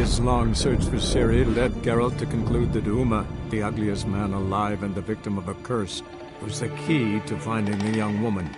His long search for Ciri led Geralt to conclude that Uma, the ugliest man alive and the victim of a curse, was the key to finding the young woman.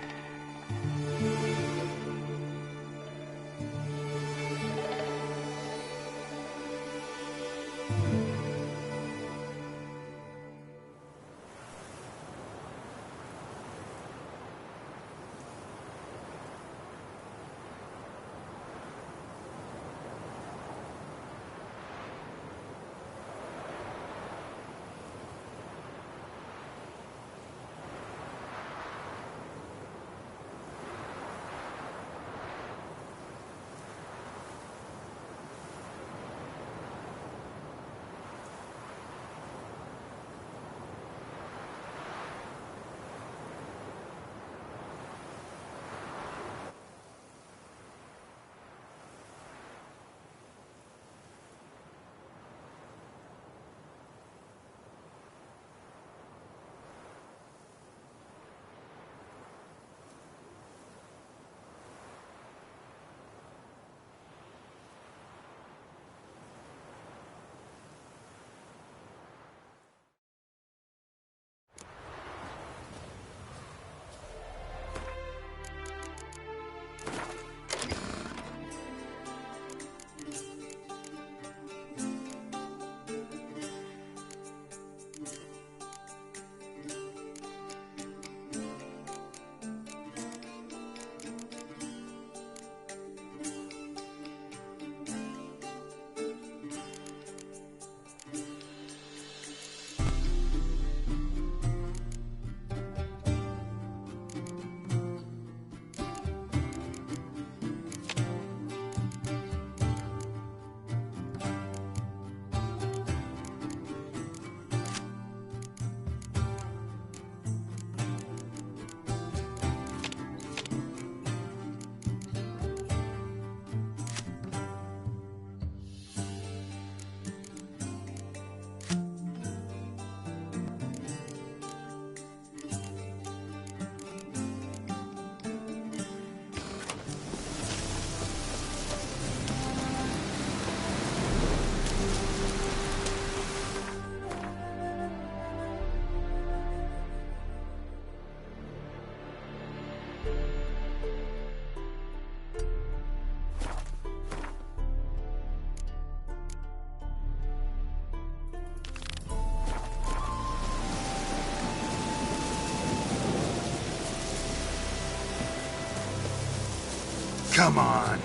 Come on.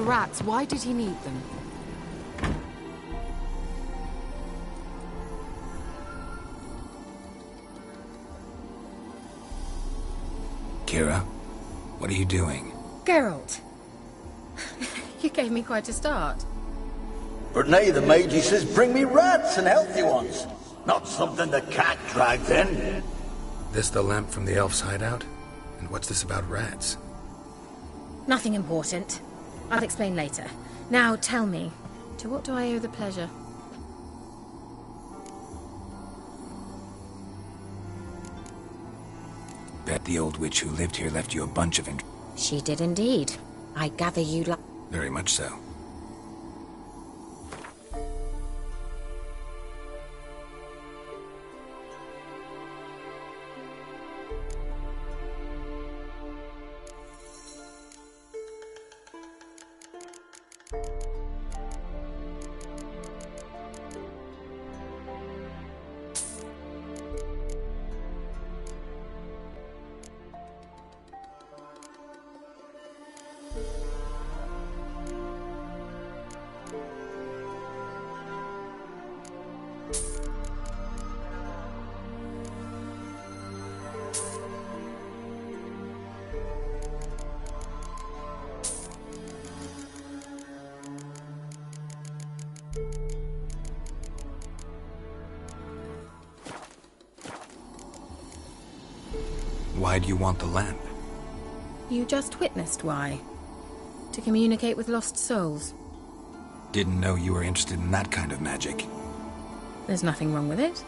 rats, why did he need them? Kira, what are you doing? Geralt. You gave me quite a start. But nay, the mage, he says, bring me rats and healthy ones. Not something the cat dragged in. This the lamp from the elf's hideout? And what's this about rats? Nothing important. I'll explain later. Now tell me, to what do I owe the pleasure? Bet the old witch who lived here left you a bunch of She did indeed. I gather you Very much so. Why do you want the lamp? You just witnessed why. To communicate with lost souls. Didn't know you were interested in that kind of magic. There's nothing wrong with it.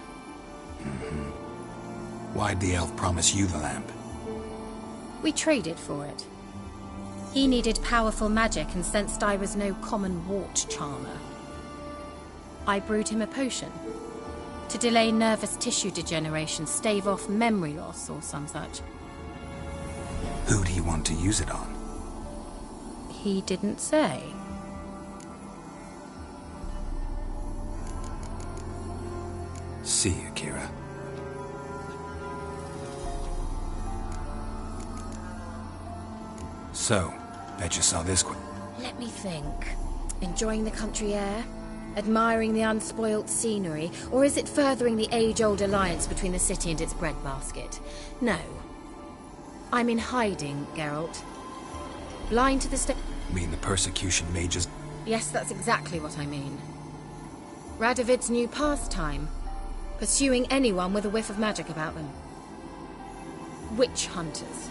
Why'd the elf promise you the lamp? We traded for it. He needed powerful magic and sensed I was no common wart charmer. I brewed him a potion. To delay nervous tissue degeneration, stave off memory loss or some such. Who'd he want to use it on? He didn't say. See you, Kira. So, bet you saw this quick. Let me think. Enjoying the country air? Admiring the unspoilt scenery? Or is it furthering the age-old alliance between the city and its breadbasket? No. I'm in hiding, Geralt. Blind to the You mean the persecution mages? Yes, that's exactly what I mean. Radovid's new pastime. Pursuing anyone with a whiff of magic about them. Witch hunters.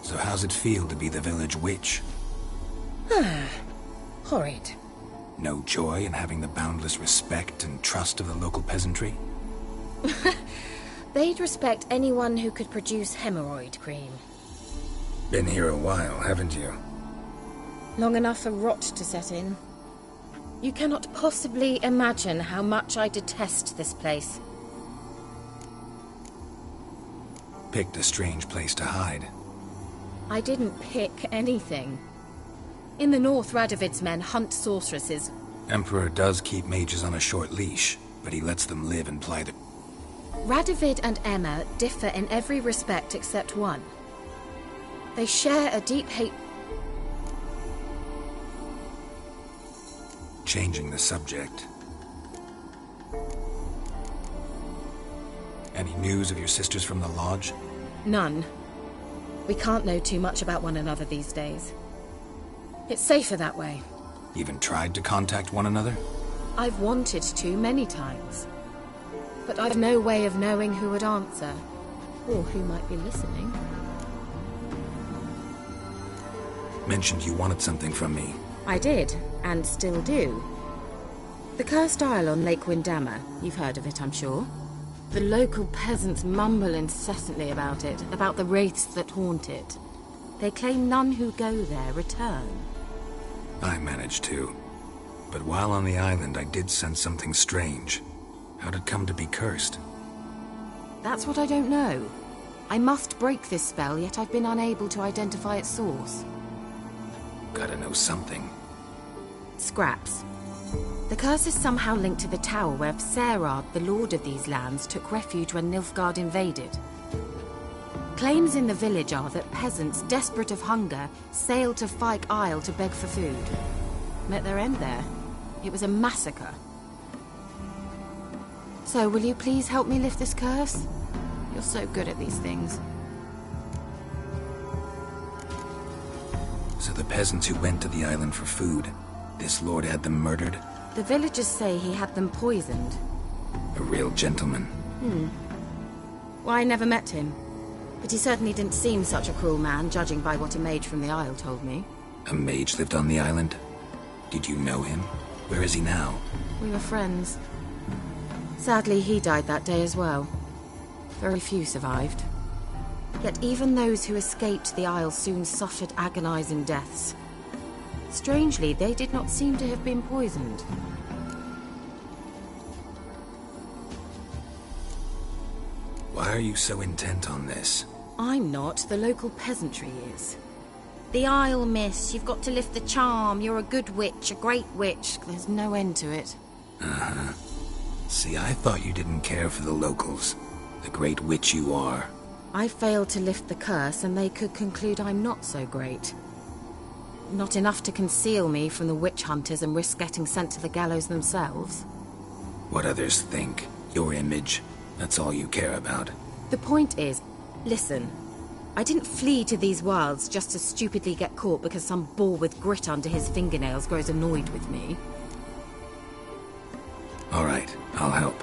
So how's it feel to be the village witch? Horrid. No joy in having the boundless respect and trust of the local peasantry? They'd respect anyone who could produce hemorrhoid cream. Been here a while, haven't you? Long enough for rot to set in. You cannot possibly imagine how much I detest this place. Picked a strange place to hide. I didn't pick anything. In the north, Radovid's men hunt sorceresses. Emperor does keep mages on a short leash, but he lets them live and ply their... Radovid and Emma differ in every respect except one. They share a deep hate... Changing the subject. Any news of your sisters from the lodge? None. We can't know too much about one another these days. It's safer that way. Even tried to contact one another? I've wanted to many times. But I've no way of knowing who would answer. Or who might be listening. Mentioned you wanted something from me. I did, and still do. The Cursed Isle on Lake Windammer. You've heard of it, I'm sure. The local peasants mumble incessantly about it, about the wraiths that haunt it. They claim none who go there return. I managed to. But while on the island, I did sense something strange. How'd it come to be cursed? That's what I don't know. I must break this spell, yet I've been unable to identify its source. Gotta know something. Scraps. The curse is somehow linked to the tower where Serard, the lord of these lands, took refuge when Nilfgaard invaded. Claims in the village are that peasants, desperate of hunger, sailed to Fyke Isle to beg for food. Met their end there. It was a massacre. So, will you please help me lift this curse? You're so good at these things. So the peasants who went to the island for food, this lord had them murdered? The villagers say he had them poisoned. A real gentleman. Well, I never met him. But he certainly didn't seem such a cruel man, judging by what a mage from the Isle told me. A mage lived on the island? Did you know him? Where is he now? We were friends. Sadly, he died that day as well. Very few survived. Yet even those who escaped the Isle soon suffered agonizing deaths. Strangely, they did not seem to have been poisoned. Why are you so intent on this? I'm not. The local peasantry is. The Isle, miss. You've got to lift the charm. You're a good witch, a great witch. There's no end to it. Uh-huh. See, I thought you didn't care for the locals. The great witch you are. I failed to lift the curse, and they could conclude I'm not so great. Not enough to conceal me from the witch hunters and risk getting sent to the gallows themselves. What others think, your image, that's all you care about. The point is, listen, I didn't flee to these wilds just to stupidly get caught because some boar with grit under his fingernails grows annoyed with me. All right, I'll help.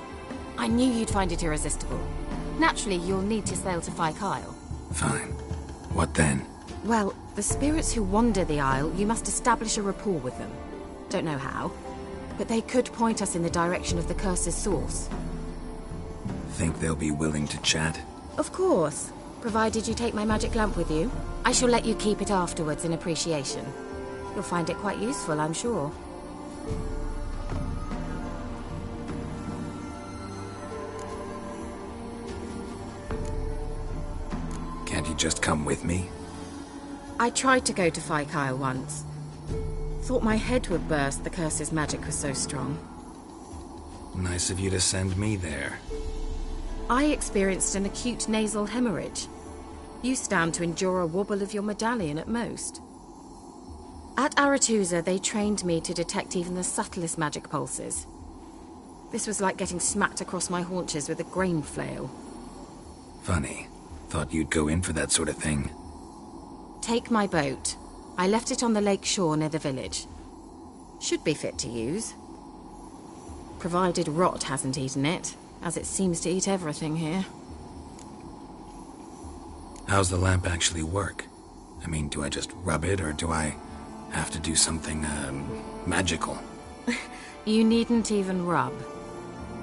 I knew you'd find it irresistible. Naturally, you'll need to sail to Fyke Isle. Fine. What then? Well, the spirits who wander the Isle, you must establish a rapport with them. Don't know how, but they could point us in the direction of the curse's source. Think they'll be willing to chat? Of course, provided you take my magic lamp with you. I shall let you keep it afterwards in appreciation. You'll find it quite useful, I'm sure. Can't you just come with me? I tried to go to Fyke Isle once. Thought my head would burst, the curse's magic was so strong. Nice of you to send me there. I experienced an acute nasal hemorrhage. You stand to endure a wobble of your medallion at most. At Aretusa, they trained me to detect even the subtlest magic pulses. This was like getting smacked across my haunches with a grain flail. Funny. Thought you'd go in for that sort of thing. Take my boat. I left it on the lake shore near the village. Should be fit to use. Provided rot hasn't eaten it, as it seems to eat everything here. How's the lamp actually work? I mean, do I just rub it, or do I have to do something, magical? You needn't even rub.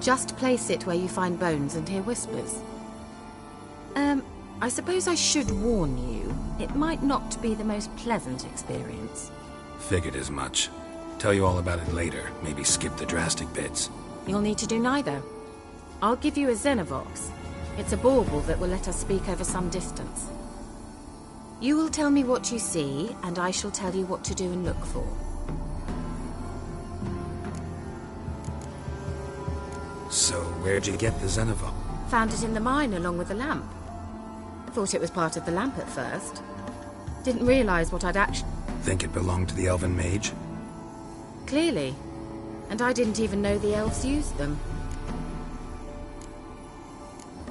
Just place it where you find bones and hear whispers. I suppose I should warn you, it might not be the most pleasant experience. Figured as much. Tell you all about it later, maybe skip the drastic bits. You'll need to do neither. I'll give you a Xenovox. It's a bauble that will let us speak over some distance. You will tell me what you see, and I shall tell you what to do and look for. So, where'd you get the Xenovox? Found it in the mine along with the lamp. Thought it was part of the lamp at first. Didn't realize what I'd actually... Think it belonged to the elven mage? Clearly. And I didn't even know the elves used them.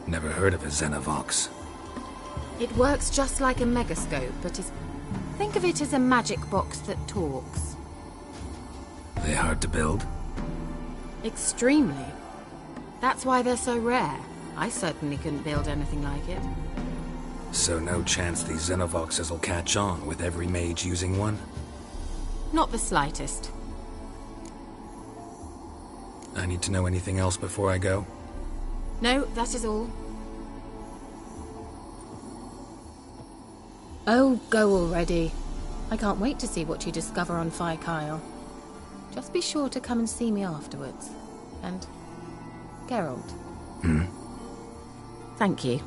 Never heard of a Xenovox. It works just like a megascope, but is... Think of it as a magic box that talks. They hard to build? Extremely. That's why they're so rare. I certainly couldn't build anything like it. So no chance these Xenovoxes will catch on with every mage using one? Not the slightest. I need to know anything else before I go? No, that is all. Oh, go already. I can't wait to see what you discover on Fyke Isle. Just be sure to come and see me afterwards. And... Geralt. Thank you.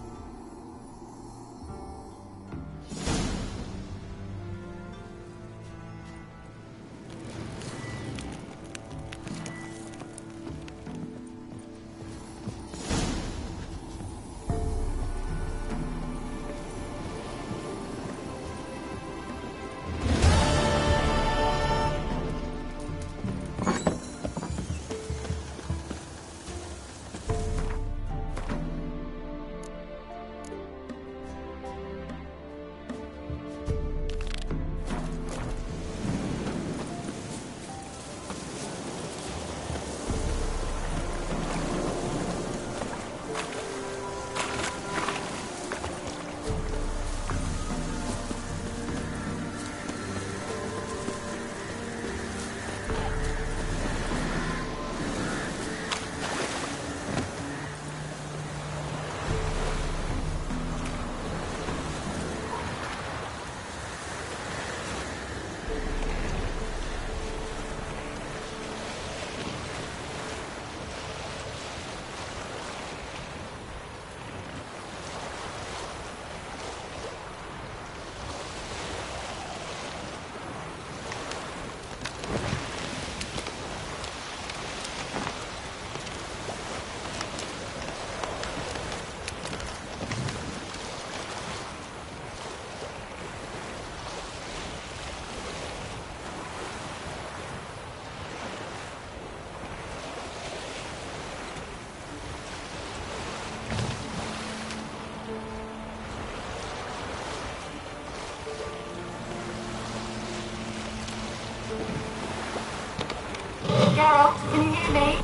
Geralt, can you hear me?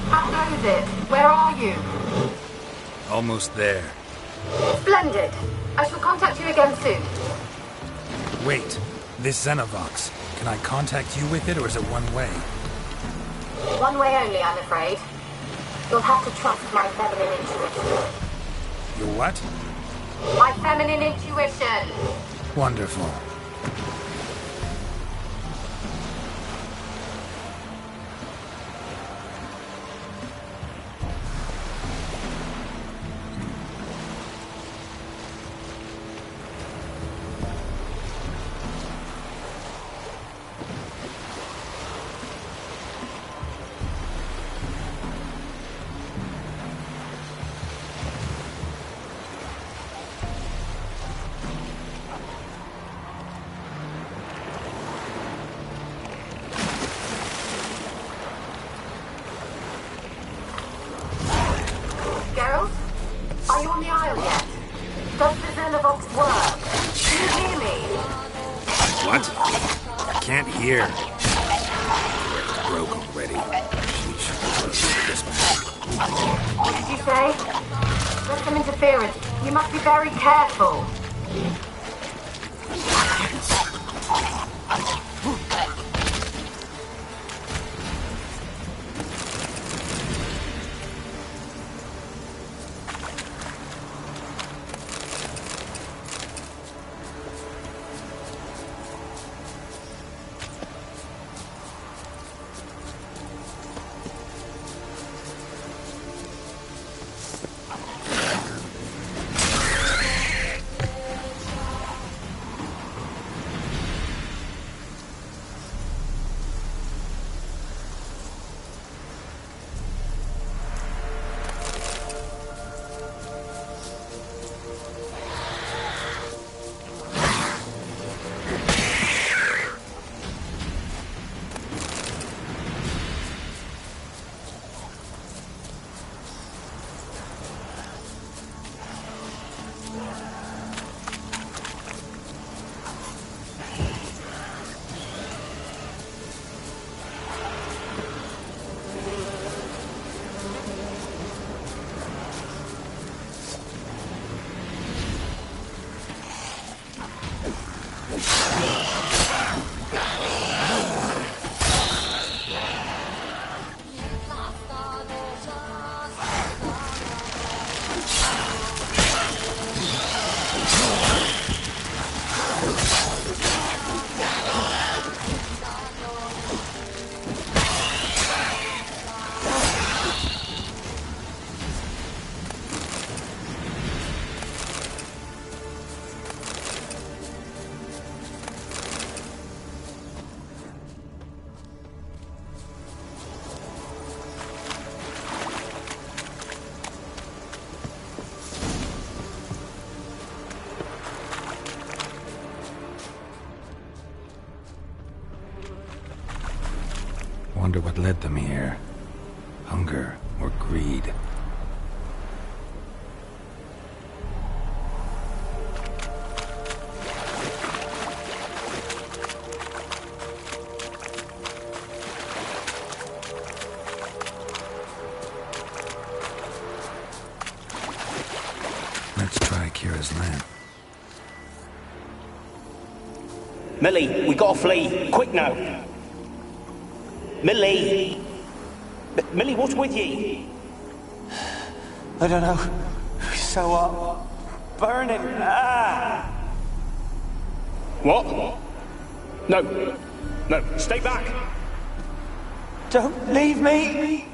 How goes it? Where are you? Almost there. Splendid. I shall contact you again soon. Wait, this Xenovox. Can I contact you with it, or is it one way? One way only, I'm afraid. You'll have to trust my feminine intuition. Your what? My feminine intuition. Wonderful. Geralt? Are you on the Isle yet? Does the Xenovox work? Can you hear me? What? I can't hear. It's broke already. What did you say? There's some interference. You must be very careful. Wonder what led them here. Hunger or greed. Let's try Kira's lamp. Millie, we gotta flee. Quick now. Millie! Millie, what's with ye? I don't know. So hot. Burning. Ah! What? No. No, stay back. Don't leave me!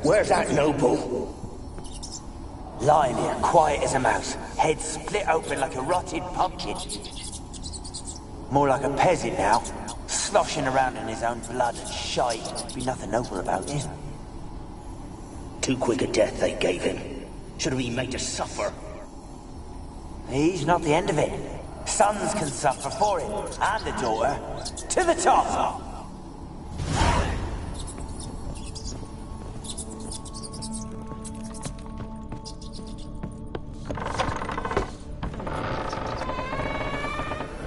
Where's that noble? Lying here, quiet as a mouse, head split open like a rotted pumpkin. More like a peasant now, sloshing around in his own blood and shite. Be nothing noble about him. Too quick a death they gave him. Should have been made to suffer. He's not the end of it. Sons can suffer for it, and the daughter. To the top!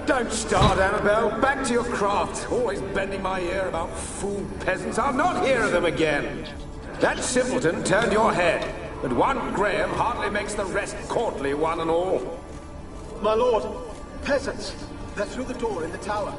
Don't start, Annabelle. Back to your craft. Always bending my ear about fool peasants. I'll not hear of them again. That simpleton turned your head, but one Graham hardly makes the rest courtly, one and all. My lord, peasants. They're through the door in the tower.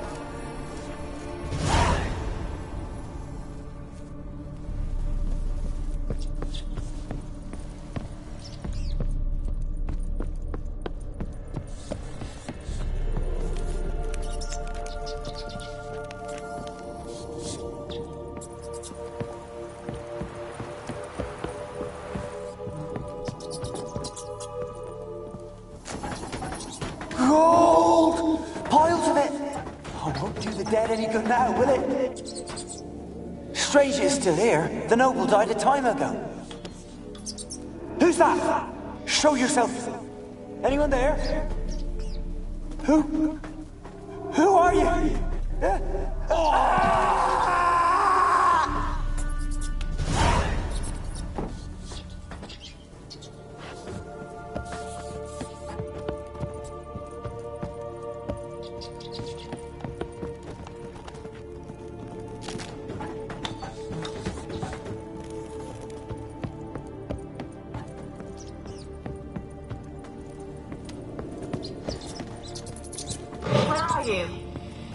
Gold! Piles of it! Oh, won't do the dead any good now, will it? Strange it's still here. The noble died a time ago. Who's that? Show yourself. Anyone there? Who? Who are you?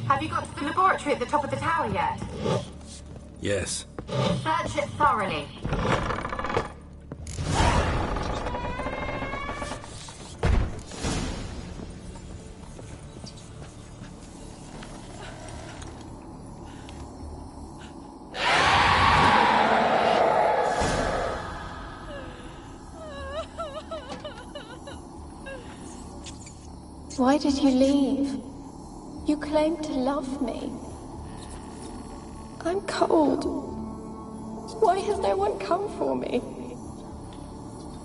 Have you got to the laboratory at the top of the tower yet? Yes. Search it thoroughly. Why did you leave? You claimed to love me. I'm cold. Why has no one come for me?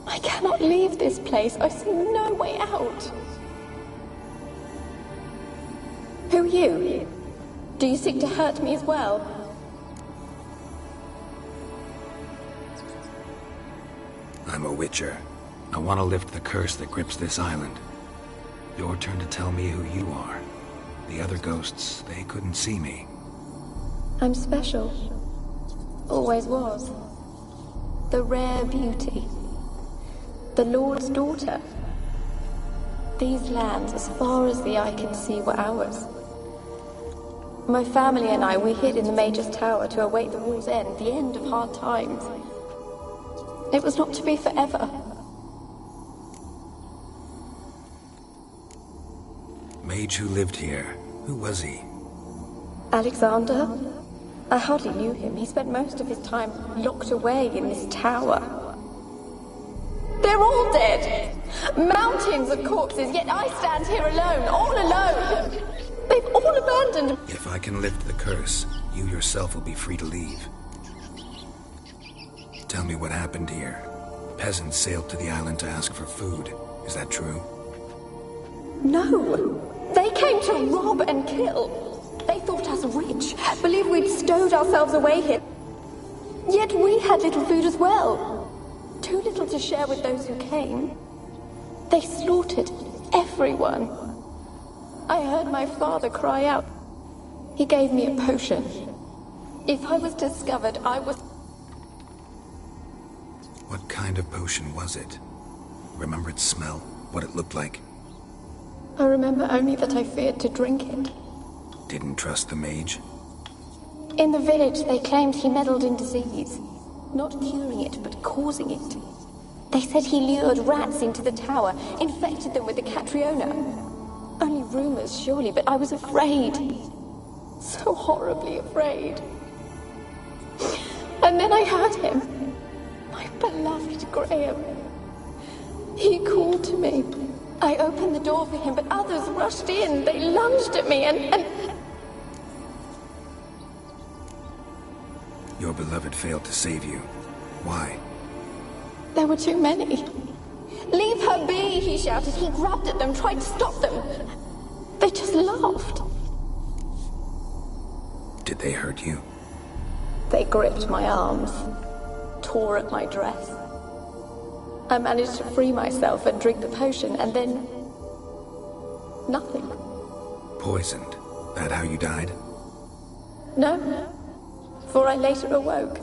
I cannot leave this place. I see no way out. Who are you? Do you seek to hurt me as well? I'm a witcher. I want to lift the curse that grips this island. Your turn to tell me who you are. The other ghosts, they couldn't see me. I'm special. Always was. The rare beauty. The Lord's daughter. These lands, as far as the eye can see, were ours. My family and I, we hid in the Major's Tower to await the war's end, the end of hard times. It was not to be forever. Mage who lived here. Who was he? Alexander? I hardly knew him. He spent most of his time locked away in this tower. They're all dead! Mountains of corpses, yet I stand here alone, all alone! They've all abandoned me. If I can lift the curse, you yourself will be free to leave. Tell me what happened here. Peasants sailed to the island to ask for food. Is that true? No! They came to rob and kill. They thought us rich, believed we'd stowed ourselves away here. Yet we had little food as well. Too little to share with those who came. They slaughtered everyone. I heard my father cry out. He gave me a potion. If I was discovered, I was... What kind of potion was it? Remember its smell? What it looked like? I remember only that I feared to drink it. Didn't trust the mage? In the village, they claimed he meddled in disease. Not curing it, but causing it. They said he lured rats into the tower, infected them with the Catriona. Only rumors, surely, but I was afraid. So horribly afraid. And then I heard him. My beloved Graham. He called to me. I opened the door for him, but others rushed in. They lunged at me and... Your beloved failed to save you. Why? There were too many. Leave her be, he shouted. He grabbed at them, tried to stop them. just laughed. Did they hurt you? They gripped my arms, tore at my dress. I managed to free myself and drink the potion, and then... nothing. Poisoned? That how you died? No, for I later awoke.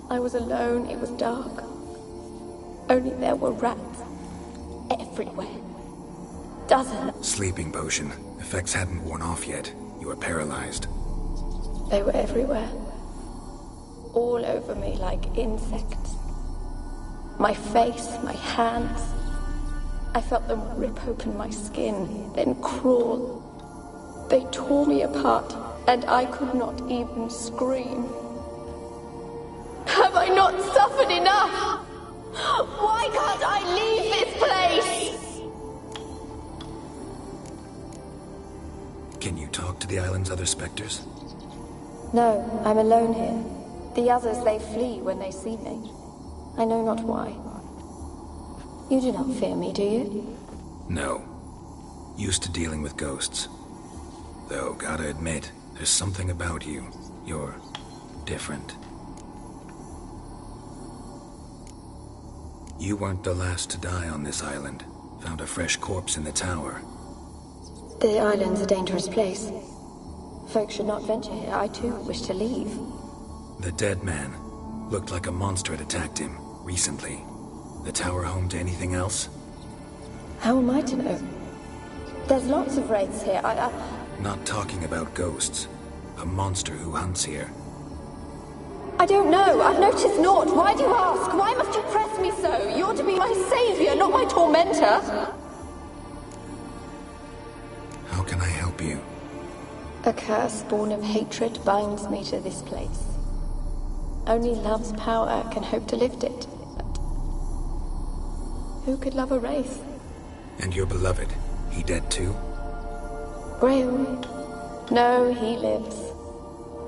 I was alone, it was dark. Only there were rats everywhere. Dozens. Sleeping potion. Effects hadn't worn off yet. You were paralyzed. They were everywhere. All over me like insects. My face, my hands. I felt them rip open my skin, then crawl. They tore me apart, and I could not even scream. Have I not suffered enough? Why can't I leave this place? Can you talk to the island's other specters? No, I'm alone here. The others, they flee when they see me. I know not why. You do not fear me, do you? No. Used to dealing with ghosts. Though, gotta admit, there's something about you. You're different. You weren't the last to die on this island. Found a fresh corpse in the tower. The island's a dangerous place. Folks should not venture here. I too wish to leave. The dead man. Looked like a monster had attacked him, recently. The tower home to anything else? How am I to know? There's lots of wraiths here. Not talking about ghosts. A monster who hunts here. I don't know. I've noticed naught. Why do you ask? Why must you press me so? You're to be my savior, not my tormentor. How can I help you? A curse born of hatred binds me to this place. Only love's power can hope to lift it. But who could love a wraith? And your beloved, he dead too? Graham? No, he lives.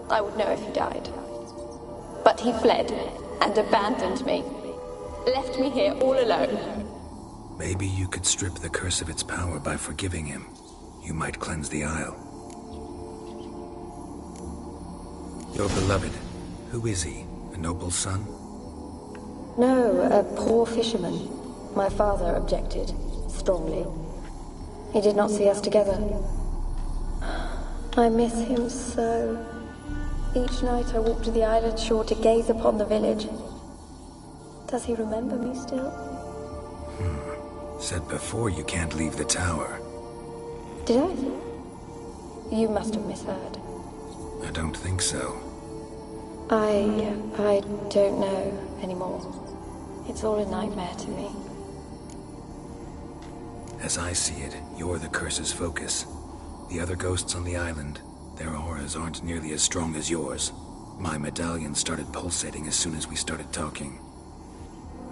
I would know if he died. But he fled and abandoned me. Left me here all alone. Maybe you could strip the curse of its power by forgiving him. You might cleanse the Isle. Your beloved, who is he? A noble son? No, a poor fisherman. My father objected, strongly. He did not see us together. I miss him so. Each night I walk to the island shore to gaze upon the village. Does he remember me still? Said before you can't leave the tower. Did I? You must have misheard. I don't think so. I don't know anymore. It's all a nightmare to me. As I see it, you're the curse's focus. The other ghosts on the island, their auras aren't nearly as strong as yours. My medallion started pulsating as soon as we started talking.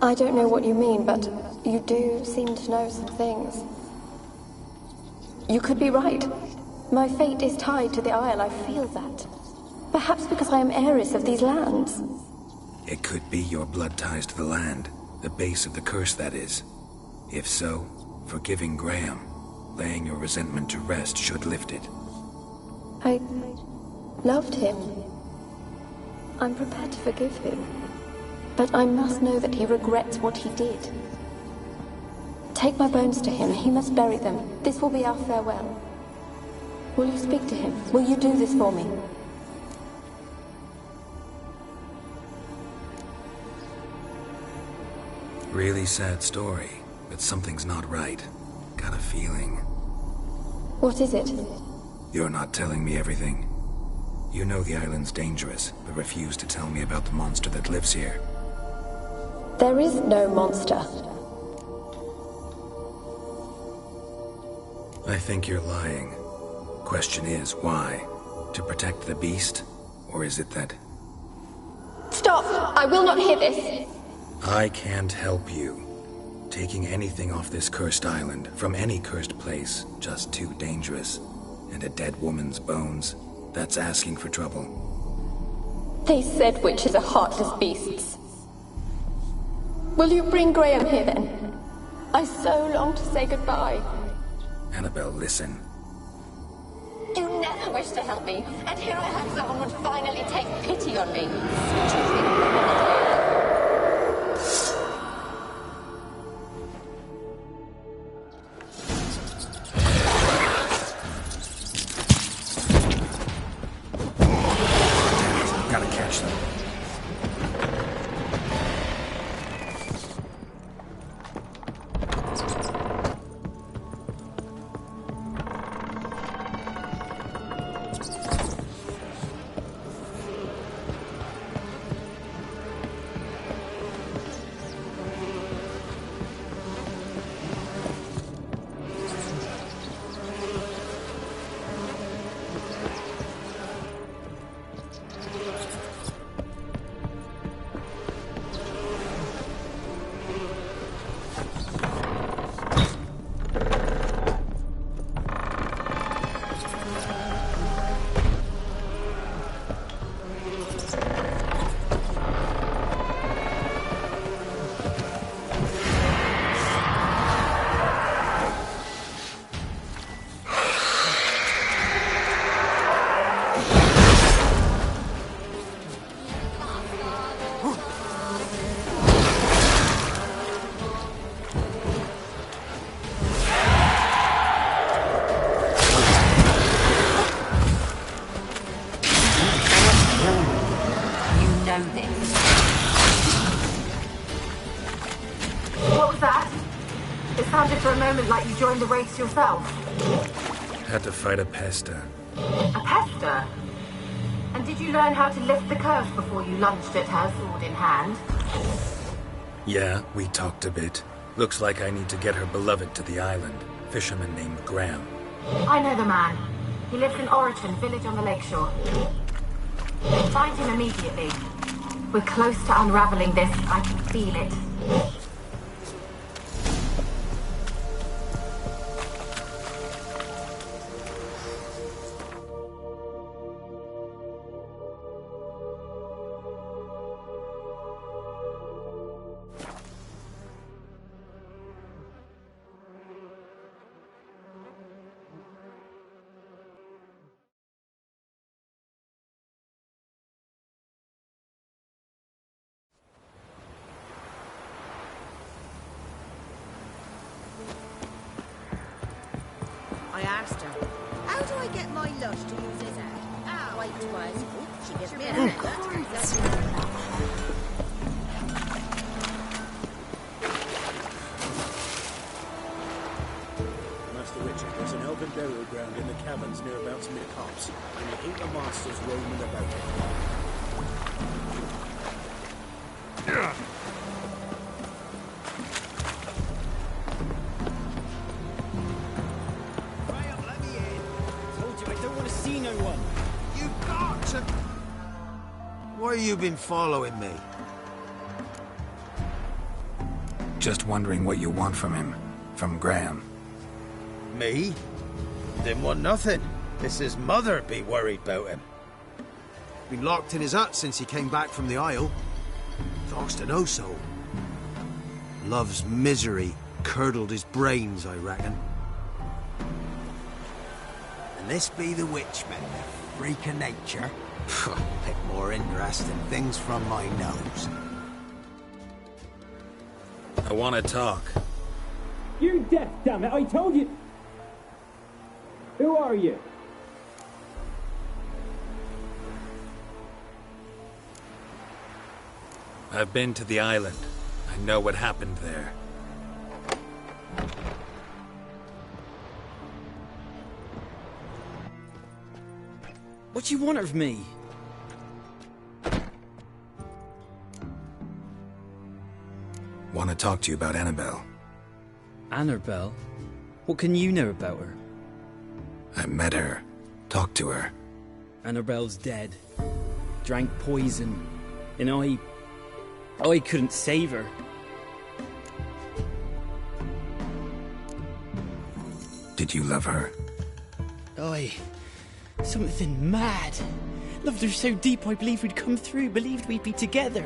I don't know what you mean, but you do seem to know some things. You could be right. My fate is tied to the Isle, I feel that. Perhaps because I am heiress of these lands. It could be your blood ties to the land, the base of the curse, that is. If so, forgiving Graham, laying your resentment to rest should lift it. I loved him. I'm prepared to forgive him. But I must know that he regrets what he did. Take my bones to him. He must bury them. This will be our farewell. Will you speak to him? Will you do this for me? Really sad story, but something's not right. Got a feeling. What is it? You're not telling me everything. You know the island's dangerous, but refuse to tell me about the monster that lives here. There is no monster. I think you're lying. Question is, why? To protect the beast? Or is it that... Stop! I will not hear this! I can't help you. Taking anything off this cursed island, from any cursed place, just too dangerous. And a dead woman's bones, that's asking for trouble. They said witches are heartless beasts. Will you bring Graham here then? I so long to say goodbye. Annabelle, listen. never wished to help me, and here I had someone would finally take pity on me. Gotta catch them. What was that? It sounded for a moment like you joined the race yourself. Had to fight a pester. A pester? And did you learn how to lift the curse before you lunged at her, sword in hand? Yeah, we talked a bit. Looks like I need to get her beloved to the island. Fisherman named Graham. I know the man. He lives in Oriton, village on the lakeshore. Find him immediately. We're close to unraveling this. I can feel it. I asked her, how do I get my lush to use his head? Ah, wait twice. She gives me a head. Master Richard, there's an elven burial ground in the caverns nearabouts mid-copse, and you ain't the masters roaming about it. Why you been following me? Just wondering what you want from him. From Graham. Me? Didn't want nothing. It's his mother be worried about him. Been locked in his hut since he came back from the Isle. Talks to no soul. Love's misery curdled his brains, I reckon. And this be the witchman, the freak of nature. Bit more interesting things from my nose. I want to talk. You're deaf, damn it! I told you. Who are you? I've been to the island. I know what happened there. What do you want of me? Want to talk to you about Annabelle. Annabelle? What can you know about her? I met her. Talked to her. Annabelle's dead. Drank poison. And I couldn't save her. Did you love her? Something mad. Loved her so deep I believed we'd come through, believed we'd be together.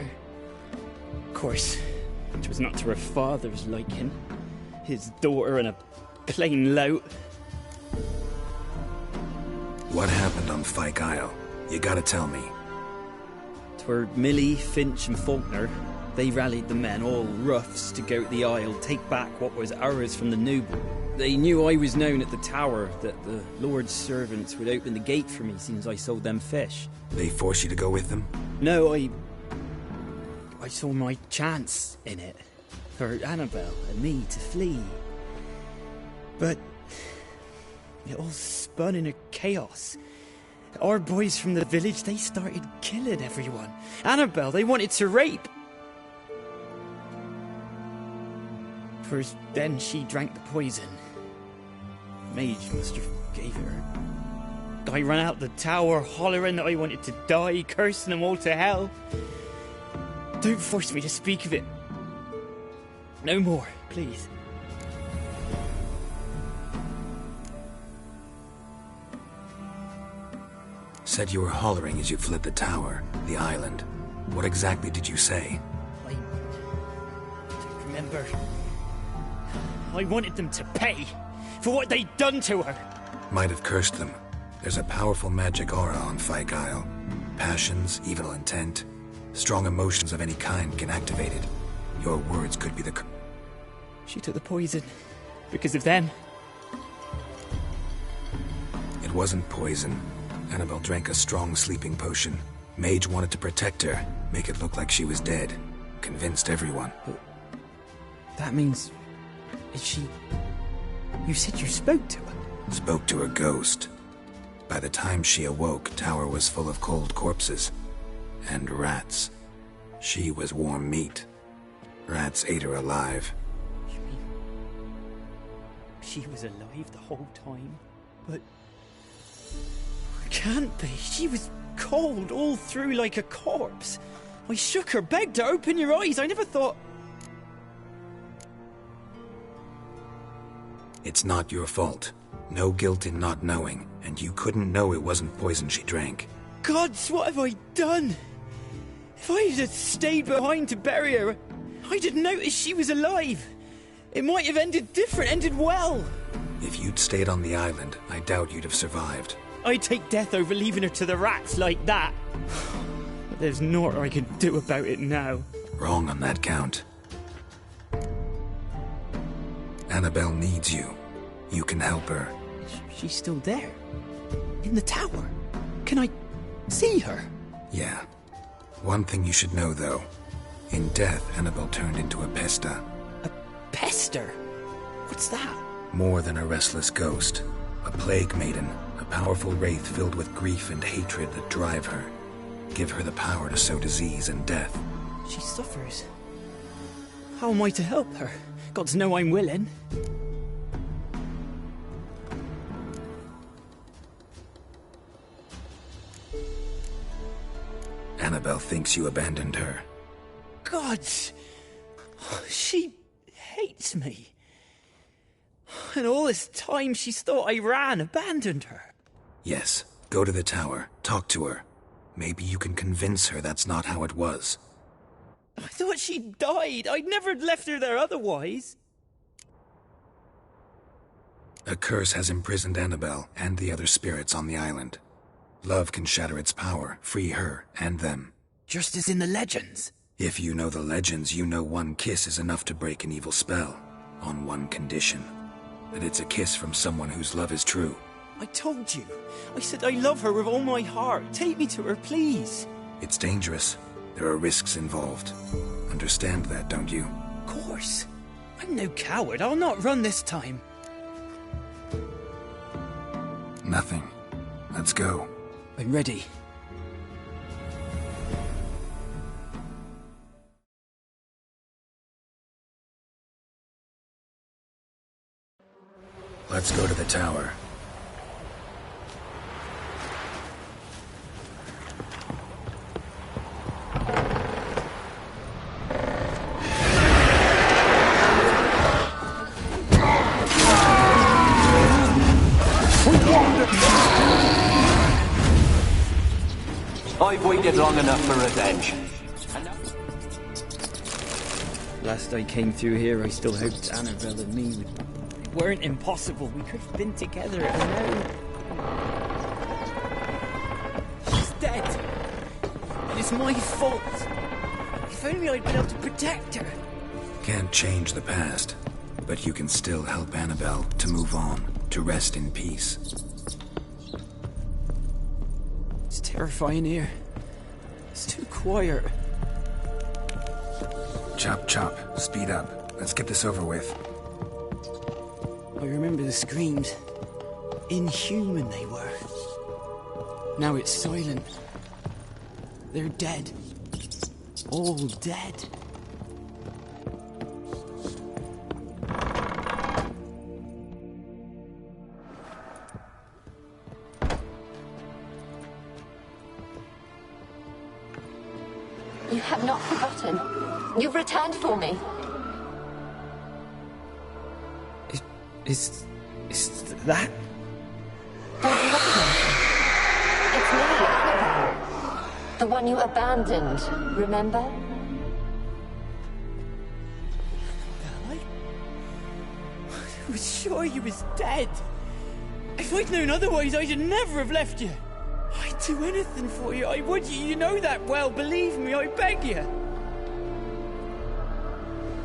Of course, it was not to her father's liking. His daughter and a plain lout. What happened on Fyke Isle? You gotta tell me. 'Twere Millie, Finch and Faulkner. They rallied the men, all roughs, to go to the Isle, take back what was ours from the noble. They knew I was known at the tower, that the Lord's servants would open the gate for me since I sold them fish. They forced you to go with them? No, I saw my chance in it. For Annabelle and me to flee. But it all spun in a chaos. Our boys from the village, they started killing everyone. Annabelle, they wanted to rape. First, then she drank the poison. Mage must have gave it her. I ran out the tower, hollering that I wanted to die, cursing them all to hell. Don't force me to speak of it. No more, please. Said you were hollering as you fled the tower, the island. What exactly did you say? I don't remember. I wanted them to pay for what they'd done to her. Might have cursed them. There's a powerful magic aura on Fyke Isle. Passions, evil intent, strong emotions of any kind can activate it. Your words could be the... She took the poison because of them. It wasn't poison. Annabelle drank a strong sleeping potion. Mage wanted to protect her, make it look like she was dead. Convinced everyone. But that means... Is she... You said you spoke to her? Spoke to a ghost. By the time she awoke, tower was full of cold corpses. And rats. She was warm meat. Rats ate her alive. You mean... She was alive the whole time? But... Can't be. She was cold all through like a corpse. I shook her, begged her, open your eyes. I never thought... It's not your fault. No guilt in not knowing, and you couldn't know it wasn't poison she drank. Gods, what have I done? If I had stayed behind to bury her, I didn't notice she was alive. It might have ended different, ended well. If you'd stayed on the island, I doubt you'd have survived. I'd take death over leaving her to the rats like that. But there's naught I can do about it now. Wrong on that count. Annabelle needs you. You can help her. She's still there. In the tower. Can I see her? Yeah. One thing you should know, though. In death, Annabelle turned into a pesta. A pester? What's that? More than a restless ghost. A plague maiden. A powerful wraith filled with grief and hatred that drive her. Give her the power to sow disease and death. She suffers. How am I to help her? Gods know I'm willing. Annabelle thinks you abandoned her. Gods! She hates me. And all this time she's thought I ran, abandoned her. Yes, go to the tower, talk to her. Maybe you can convince her that's not how it was. I thought she died. I'd never left her there otherwise. A curse has imprisoned Annabelle and the other spirits on the island. Love can shatter its power, free her and them. Just as in the legends. If you know the legends, you know one kiss is enough to break an evil spell. On one condition. That it's a kiss from someone whose love is true. I told you. I said I love her with all my heart. Take me to her, please. It's dangerous. There are risks involved. Understand that, don't you? Of course. I'm no coward. I'll not run this time. Nothing. Let's go. I'm ready. Let's go to the tower. I've waited long enough for revenge. Last I came through here, I still hoped Annabelle and me weren't impossible. We could have been together alone. dead. And it's my fault. If only I'd been able to protect her. Can't change the past, but you can still help Annabelle to move on, to rest in peace. It's terrifying here. It's too quiet. Chop, chop. Speed up. Let's get this over with. I remember the screams. Inhuman they were. Now it's silent. They're dead. All dead. You have not forgotten. You've returned for me. Is that? Don't recognize me. It's me, Annabelle. The one you abandoned, remember? I was sure you was dead. If I'd known otherwise, I'd never have left you. I'd do anything for you. I would. You know that well. Believe me, I beg you.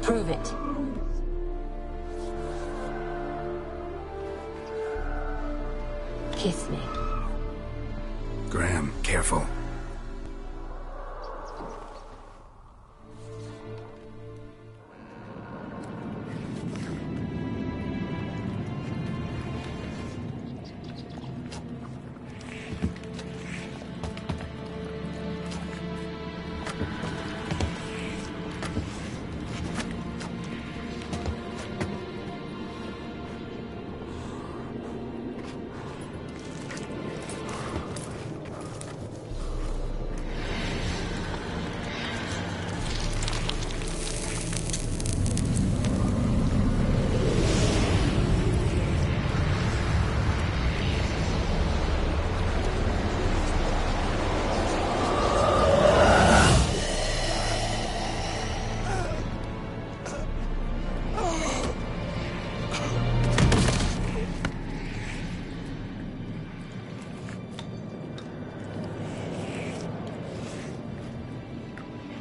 Prove it. Kiss me. Graham, careful.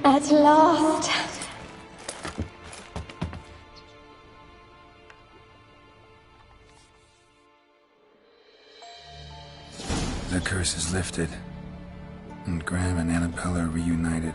At last. The curse is lifted, and Graham and Annabelle are reunited.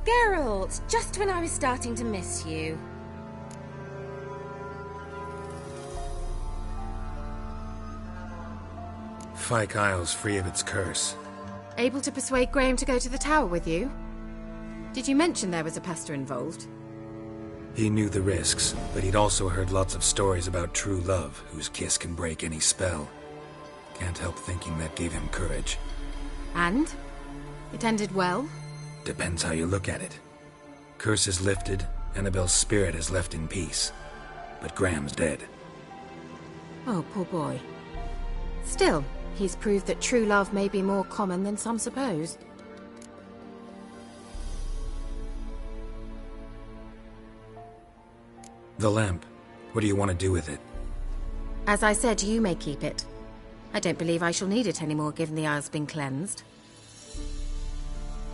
Geralt, just when I was starting to miss you. Fyke Isle's free of its curse. Able to persuade Graham to go to the tower with you? Did you mention there was a pester involved? He knew the risks, but he'd also heard lots of stories about true love, whose kiss can break any spell. Can't help thinking that gave him courage. And? It ended well? Depends how you look at it. Curse is lifted, Annabelle's spirit is left in peace. But Graham's dead. Oh, poor boy. Still, he's proved that true love may be more common than some suppose. The lamp. What do you want to do with it? As I said, you may keep it. I don't believe I shall need it anymore, given the Isle's been cleansed.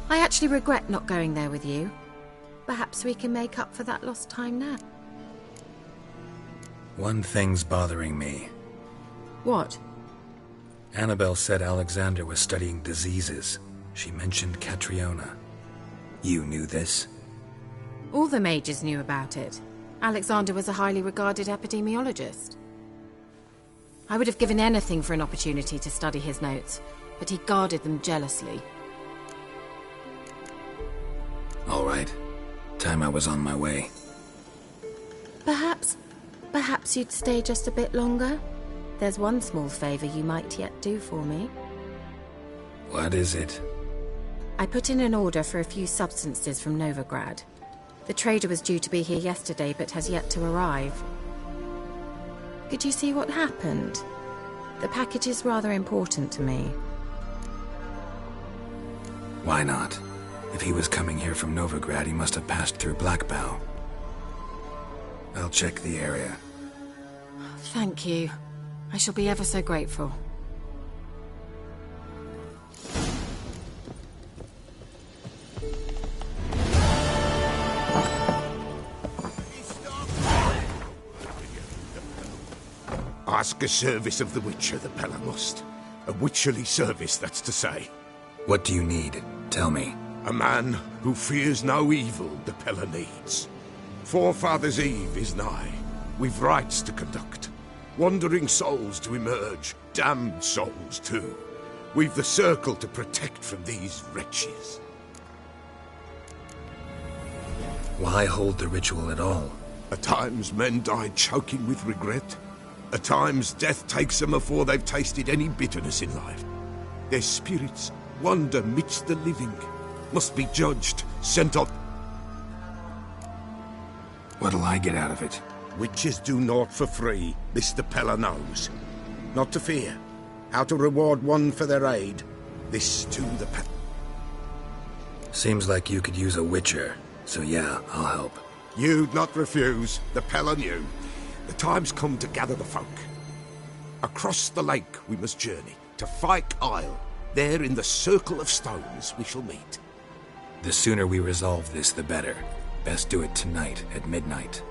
I actually regret not going there with you. Perhaps we can make up for that lost time now. One thing's bothering me. What? Annabelle said Alexander was studying diseases. She mentioned Catriona. You knew this? All the mages knew about it. Alexander was a highly regarded epidemiologist. I would have given anything for an opportunity to study his notes, but he guarded them jealously. All right. Time I was on my way. Perhaps you'd stay just a bit longer? There's one small favor you might yet do for me. What is it? I put in an order for a few substances from Novigrad. The trader was due to be here yesterday, but has yet to arrive. Could you see what happened? The package is rather important to me. Why not? If he was coming here from Novigrad, he must have passed through Blackbough. I'll check the area. Thank you. I shall be ever so grateful. Ask a service of the Witcher, the Pella must. A witcherly service, that's to say. What do you need? Tell me. A man who fears no evil the Pella needs. Forefathers' Eve is nigh. We've rites to conduct. Wandering souls to emerge. Damned souls, too. We've the circle to protect from these wretches. Why hold the ritual at all? At times men die choking with regret. At times death takes them afore they've tasted any bitterness in life. Their spirits wander midst the living. Must be judged, sent up. What'll I get out of it? Witches do naught for free, this the Pella knows. Not to fear. How to reward one for their aid. This too the Pella. Seems like you could use a witcher, so yeah, I'll help. You'd not refuse, the Pella knew. The time's come to gather the folk. Across the lake we must journey, to Fyke Isle. There in the circle of stones we shall meet. The sooner we resolve this, the better. Best do it tonight at midnight.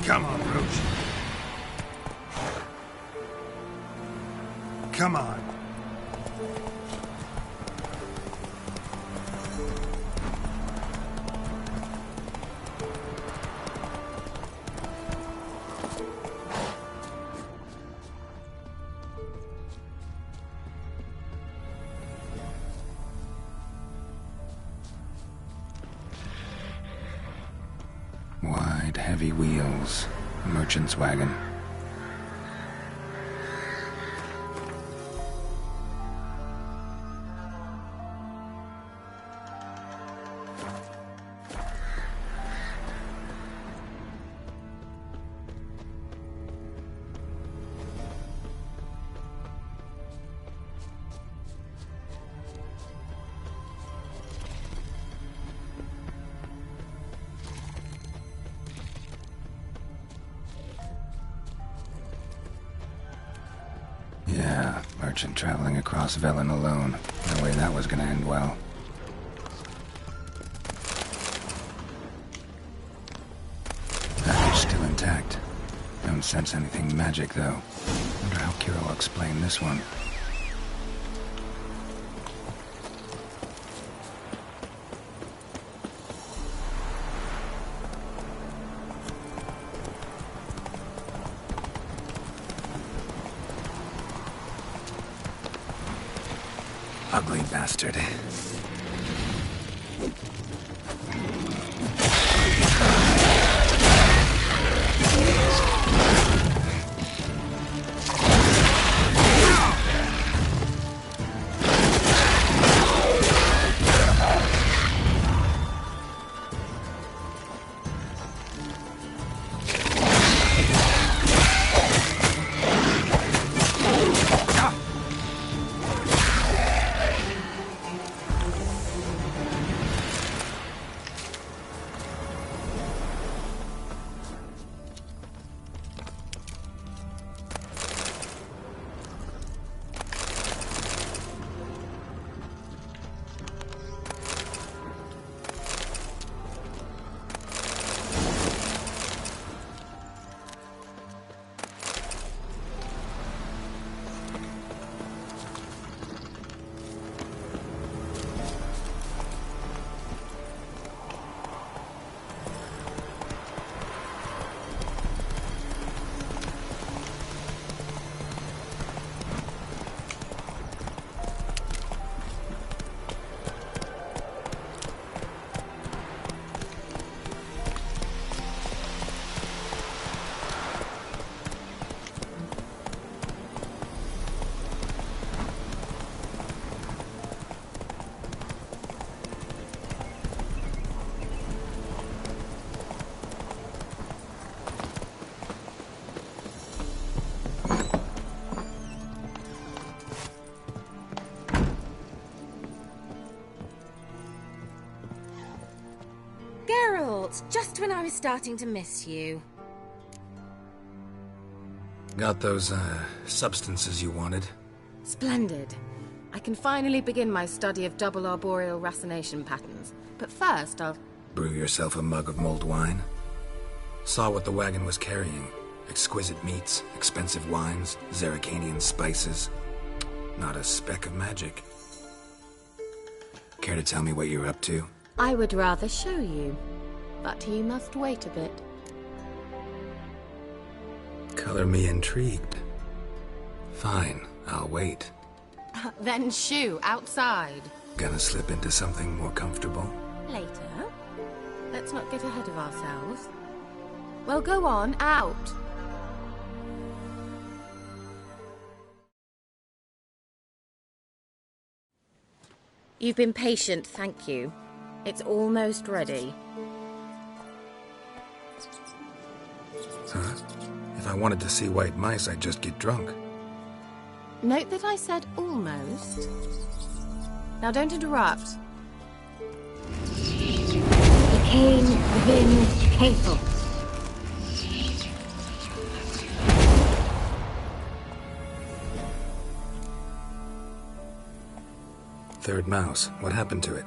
Come on, Rouge. Come on. Wide, heavy wheels. Merchant's wagon. merchant traveling across Velen alone. No way that was gonna end well. Package still intact. Don't sense anything magic, though. Wonder how Kira will explain this one. Ugly bastard. Just when I was starting to miss you. Got those, substances you wanted? Splendid. I can finally begin my study of double arboreal racination patterns. But first, I'll... Brew yourself a mug of mulled wine? Saw what the wagon was carrying. Exquisite meats, expensive wines, Zerrikanian spices. Not a speck of magic. Care to tell me what you're up to? I would rather show you. But you must wait a bit. Color me intrigued. Fine, I'll wait. Then shoo, outside. Gonna slip into something more comfortable? Later. Let's not get ahead of ourselves. Well, go on, out. You've been patient, thank you. It's almost ready. Huh? If I wanted to see white mice, I'd just get drunk. Note that I said almost. Now don't interrupt. Decaying within Capel. Third mouse. What happened to it?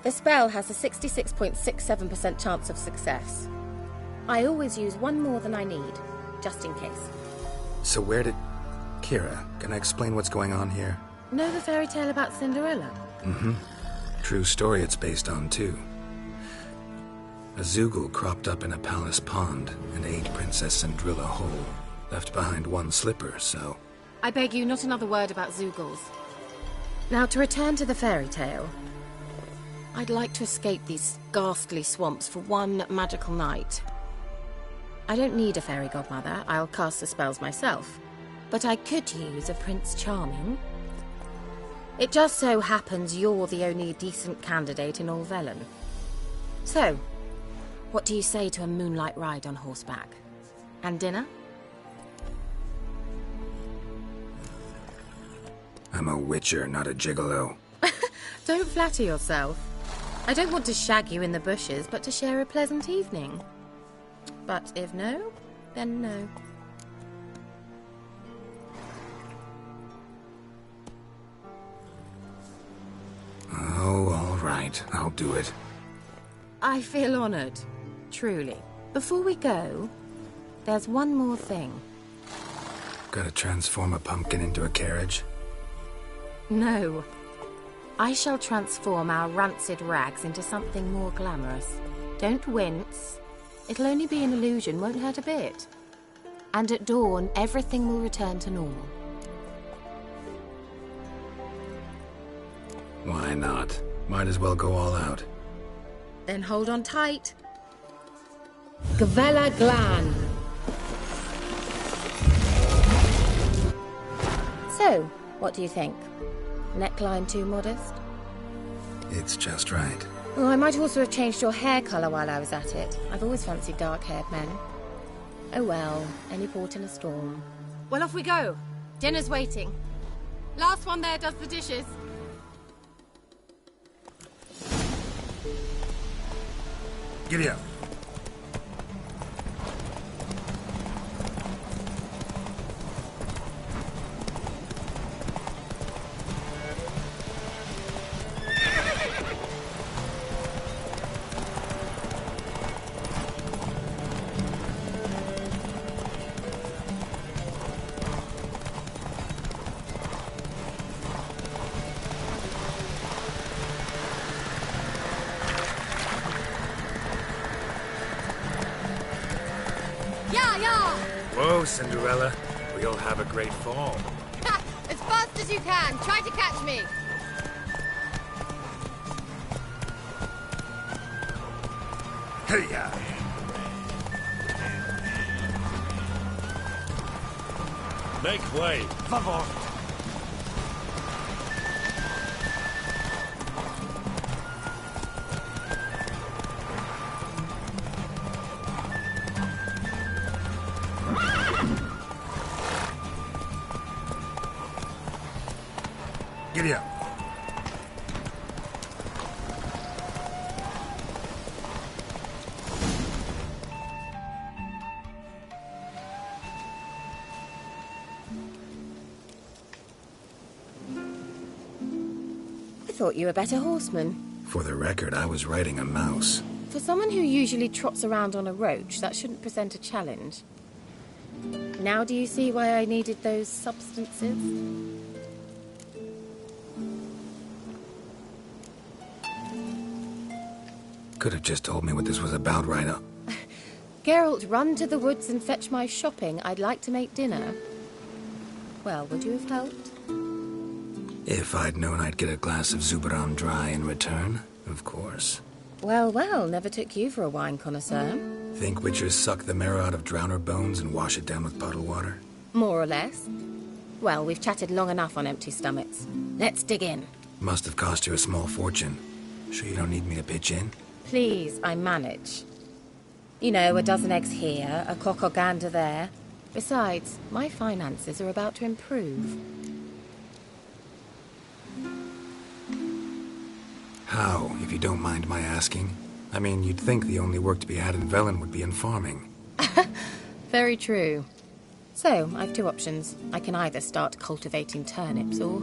The spell has a 66.67% chance of success. I always use one more than I need, just in case. So where did... Kira, can I explain what's going on here? Know the fairy tale about Cinderella? Mm-hmm. True story it's based on, too. A Zoogle cropped up in a palace pond and ate Princess Cinderella whole. Left behind one slipper, so... I beg you, not another word about Zoogles. Now, to return to the fairy tale. I'd like to escape these ghastly swamps for one magical night. I don't need a fairy godmother, I'll cast the spells myself. But I could use a Prince Charming. It just so happens you're the only decent candidate in all Velen. So, what do you say to a moonlight ride on horseback? And dinner? I'm a witcher, not a gigolo. Don't flatter yourself. I don't want to shag you in the bushes, but to share a pleasant evening. But if no, then no. Oh, all right. I'll do it. I feel honored. Truly. Before we go, there's one more thing. Gotta transform a pumpkin into a carriage? No. I shall transform our rancid rags into something more glamorous. Don't wince. It'll only be an illusion, won't hurt a bit. And at dawn, everything will return to normal. Why not? Might as well go all out. Then hold on tight. Gavella Glan. So, what do you think? Neckline too modest? It's just right. Oh, I might also have changed your hair colour while I was at it. I've always fancied dark-haired men. Oh well, any port in a storm. Well, off we go. Dinner's waiting. Last one there does the dishes. Giddy up. Whoa, Cinderella. We'll have a great fall. As fast as you can. Try to catch me. Hey-ya! Make way. Favor. Giddy up. I thought you were a better horseman. For the record, I was riding a mouse. For someone who usually trots around on a roach, that shouldn't present a challenge. Now do you see why I needed those substances? Could have just told me what this was about right up. Geralt, run to the woods and fetch my shopping. I'd like to make dinner. Well, would you have helped? If I'd known I'd get a glass of Zubaram dry in return, of course. Well, well, never took you for a wine connoisseur. Think witchers suck the marrow out of drowner bones and wash it down with puddle water? More or less. Well, we've chatted long enough on empty stomachs. Let's dig in. Must have cost you a small fortune. Sure you don't need me to pitch in? Please, I manage. You know, a dozen eggs here, a cock or gander there. Besides, my finances are about to improve. How, if you don't mind my asking? I mean, you'd think the only work to be had in Velen would be in farming. Very true. So, I've two options. I can either start cultivating turnips or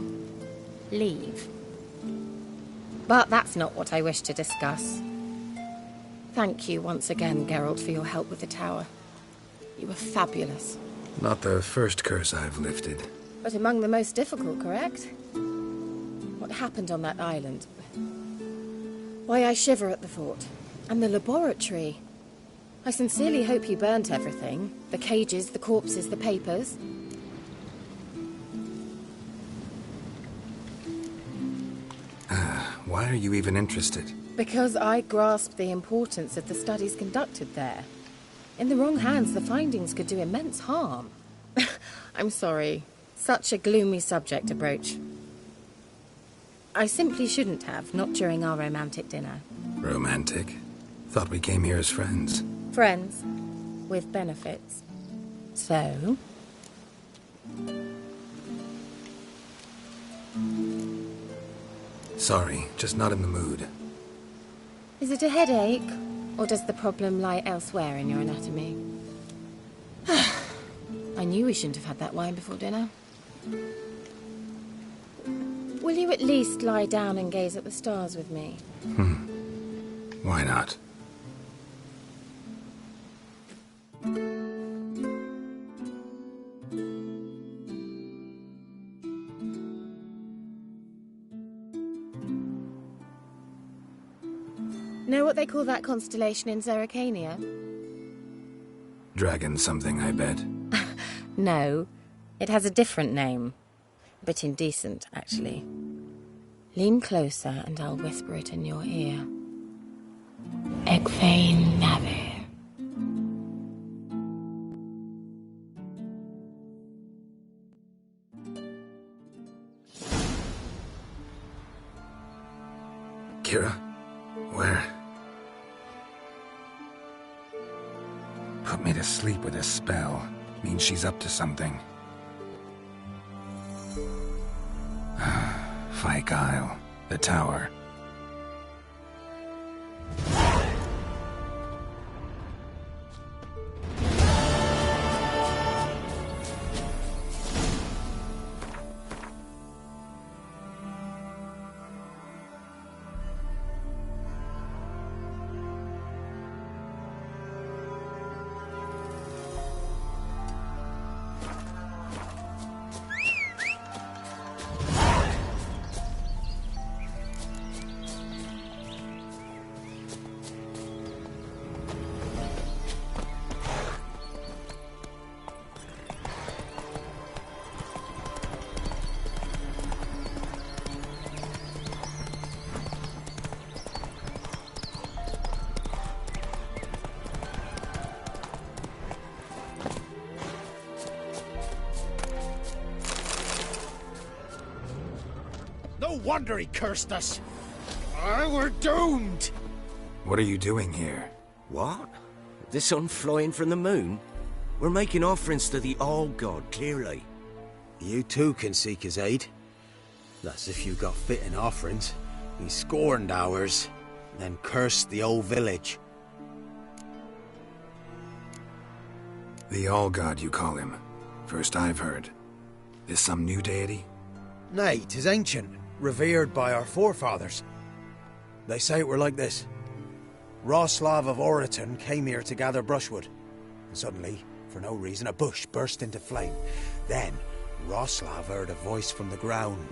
leave. But that's not what I wish to discuss. Thank you once again, Geralt, for your help with the tower. You were fabulous. Not the first curse I've lifted. But among the most difficult, correct? What happened on that island? Why, I shiver at the thought. And the laboratory. I sincerely hope you burnt everything. The cages, the corpses, the papers. Why are you even interested? Because I grasp the importance of the studies conducted there. In the wrong hands, the findings could do immense harm. I'm sorry. Such a gloomy subject to broach. I simply shouldn't have, not during our romantic dinner. Romantic? Thought we came here as friends. Friends. With benefits. So? Sorry, just not in the mood. Is it a headache? Or does the problem lie elsewhere in your anatomy? I knew we shouldn't have had that wine before dinner. Will you at least lie down and gaze at the stars with me? Why not? Know what they call that constellation in Zerrikania? Dragon something, I bet. No, it has a different name. A bit indecent, actually. Lean closer and I'll whisper it in your ear. Egfain Navir. Kira? Where? Put me to sleep with a spell. Means she's up to something. Fyke Isle. The tower. No wonder he cursed us. We're doomed. What are you doing here? What? The sun flying from the moon? We're making offerings to the All-God, clearly. You too can seek his aid. That's if you got fitting offerings. He scorned ours, then cursed the old village. The All-God, you call him. First I've heard. Is some new deity? Nay, 'tis ancient, revered by our forefathers. They say it were like this. Roslav of Oriton came here to gather brushwood, and suddenly, for no reason, a bush burst into flame. Then, Roslav heard a voice from the ground,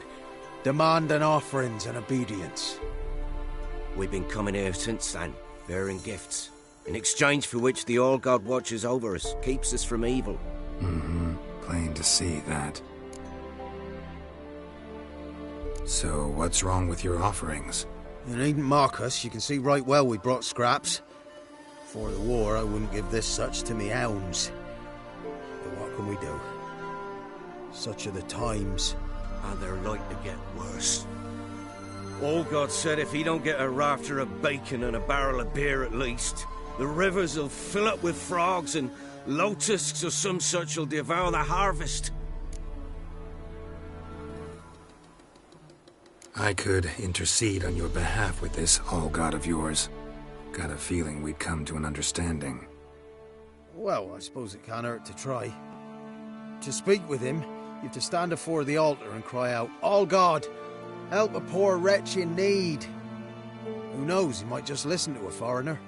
demanding offerings and obedience. We've been coming here since then, bearing gifts, in exchange for which the All-God watches over us, keeps us from evil. Plain to see that. So, what's wrong with your offerings? You needn't mock us, you can see right well we brought scraps. Before the war, I wouldn't give this such to me hounds. But what can we do? Such are the times. And they're like to get worse. All-God said if he don't get a rafter of bacon and a barrel of beer at least, the rivers will fill up with frogs and locusts or some such will devour the harvest. I could intercede on your behalf with this All-God of yours. Got a feeling we'd come to an understanding. Well, I suppose it can't hurt to try. To speak with him, you have to stand before the altar and cry out, All-God, help a poor wretch in need. Who knows, he might just listen to a foreigner.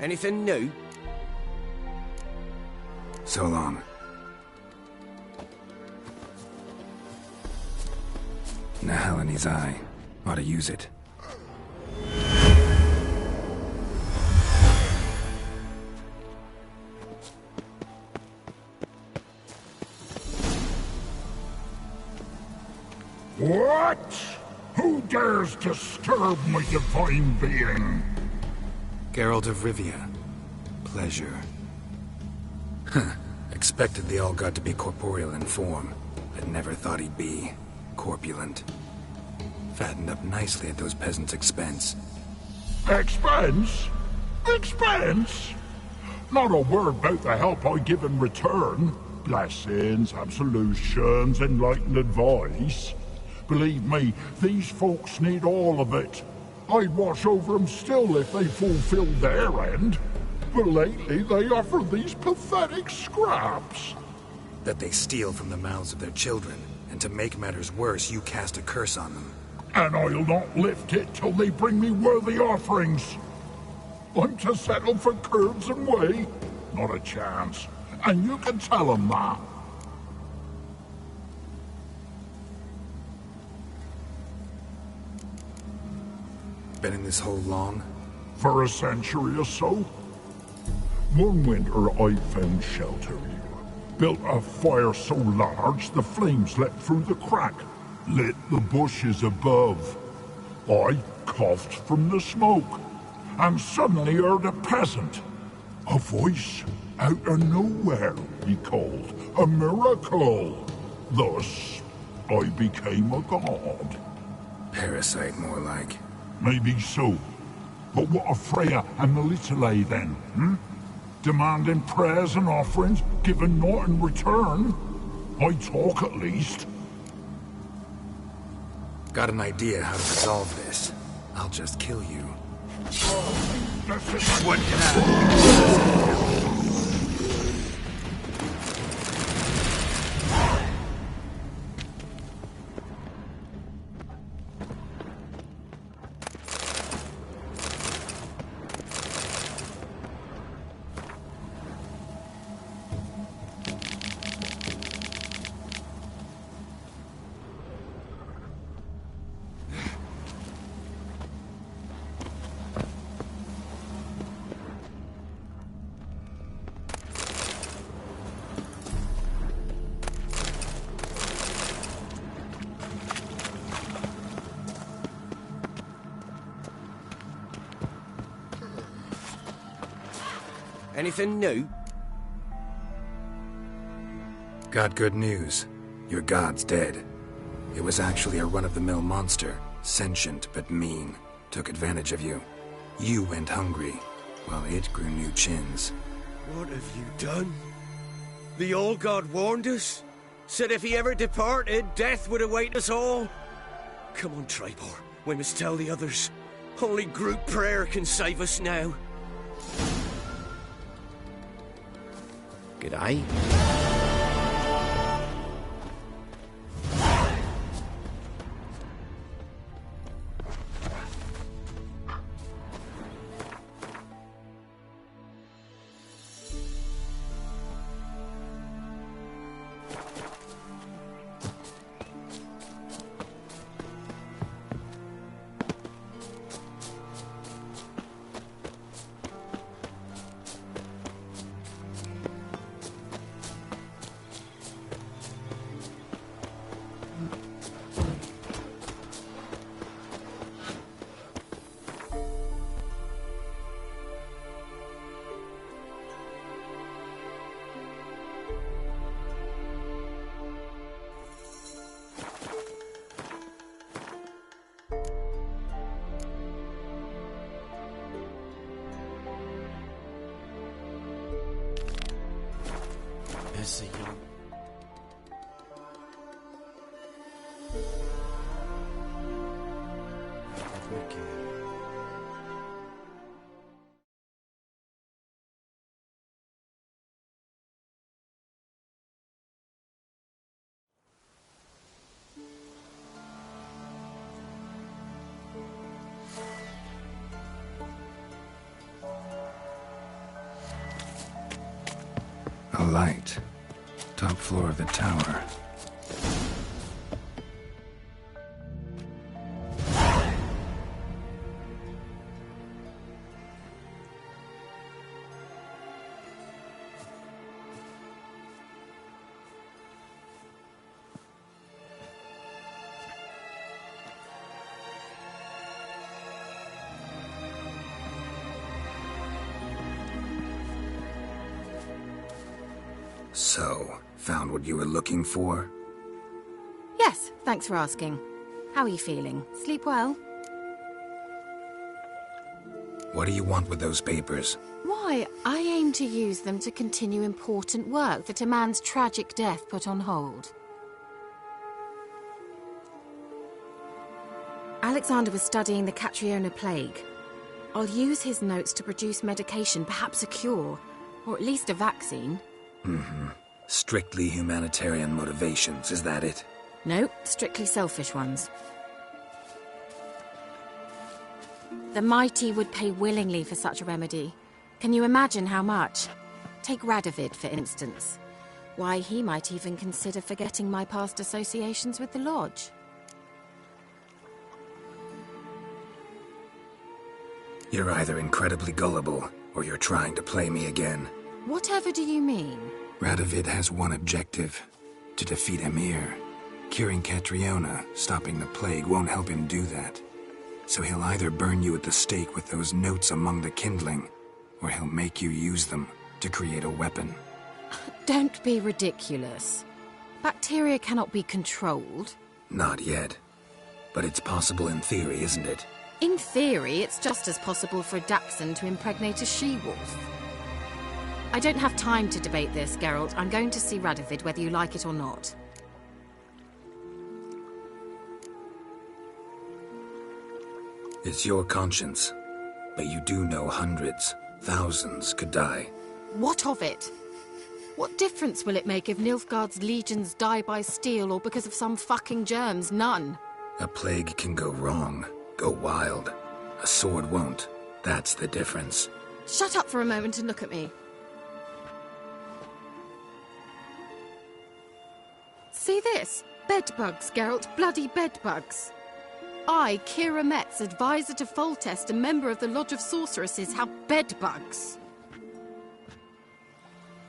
Anything new? So long. Nahalani's eye. Ought to use it. What? Who dares disturb my divine being? Geralt of Rivia. Pleasure. Huh. Expected the All-God to be corporeal in form, but never thought he'd be corpulent. Fattened up nicely at those peasants' expense. Expense? Expense? Not a word about the help I give in return. Blessings, absolutions, enlightened advice. Believe me, these folks need all of it. I'd watch over them still if they fulfilled their end. But lately they offer these pathetic scraps. That they steal from the mouths of their children, and to make matters worse, you cast a curse on them. And I'll not lift it till they bring me worthy offerings. I'm to settle for curds and whey? Not a chance. And you can tell them that. Been in this hole long? For a century or so. One winter I found shelter here. Built a fire so large the flames leapt through the crack, lit the bushes above. I coughed from the smoke, and suddenly heard a peasant. A voice out of nowhere, he called. A miracle. Thus, I became a god. Parasite, more like. Maybe so. But what of Freya and Melitele then, Demanding prayers and offerings, giving naught in return? I talk at least. Got an idea how to resolve this. I'll just kill you. What can I... Anything new? Got good news. Your god's dead. It was actually a run-of-the-mill monster, sentient but mean. Took advantage of you. You went hungry, while it grew new chins. What have you done? The old god warned us? Said if he ever departed, death would await us all? Come on, Tribor. We must tell the others. Only group prayer can save us now. G'day. There's a young... A light. Top floor of the tower. So, found what you were looking for? Yes, thanks for asking. How are you feeling? Sleep well? What do you want with those papers? Why, I aim to use them to continue important work that a man's tragic death put on hold. Alexander was studying the Catriona plague. I'll use his notes to produce medication, perhaps a cure, or at least a vaccine. Mm-hmm. Strictly humanitarian motivations, is that it? No, strictly selfish ones. The mighty would pay willingly for such a remedy. Can you imagine how much? Take Radovid, for instance. Why, he might even consider forgetting my past associations with the Lodge. You're either incredibly gullible, or you're trying to play me again. Whatever do you mean? Radovid has one objective. To defeat Emir. Curing Catriona, stopping the plague, won't help him do that. So he'll either burn you at the stake with those notes among the kindling, or he'll make you use them to create a weapon. Don't be ridiculous. Bacteria cannot be controlled. Not yet. But it's possible in theory, isn't it? In theory, it's just as possible for a dachshund to impregnate a she-wolf. I don't have time to debate this, Geralt. I'm going to see Radovid whether you like it or not. It's your conscience. But you do know hundreds, thousands could die. What of it? What difference will it make if Nilfgaard's legions die by steel or because of some fucking germs? None. A plague can go wrong, go wild. A sword won't. That's the difference. Shut up for a moment and look at me. See this? Bedbugs, Geralt. Bloody bedbugs. I, Kira Metz, advisor to Foltest, a member of the Lodge of Sorceresses, have bedbugs.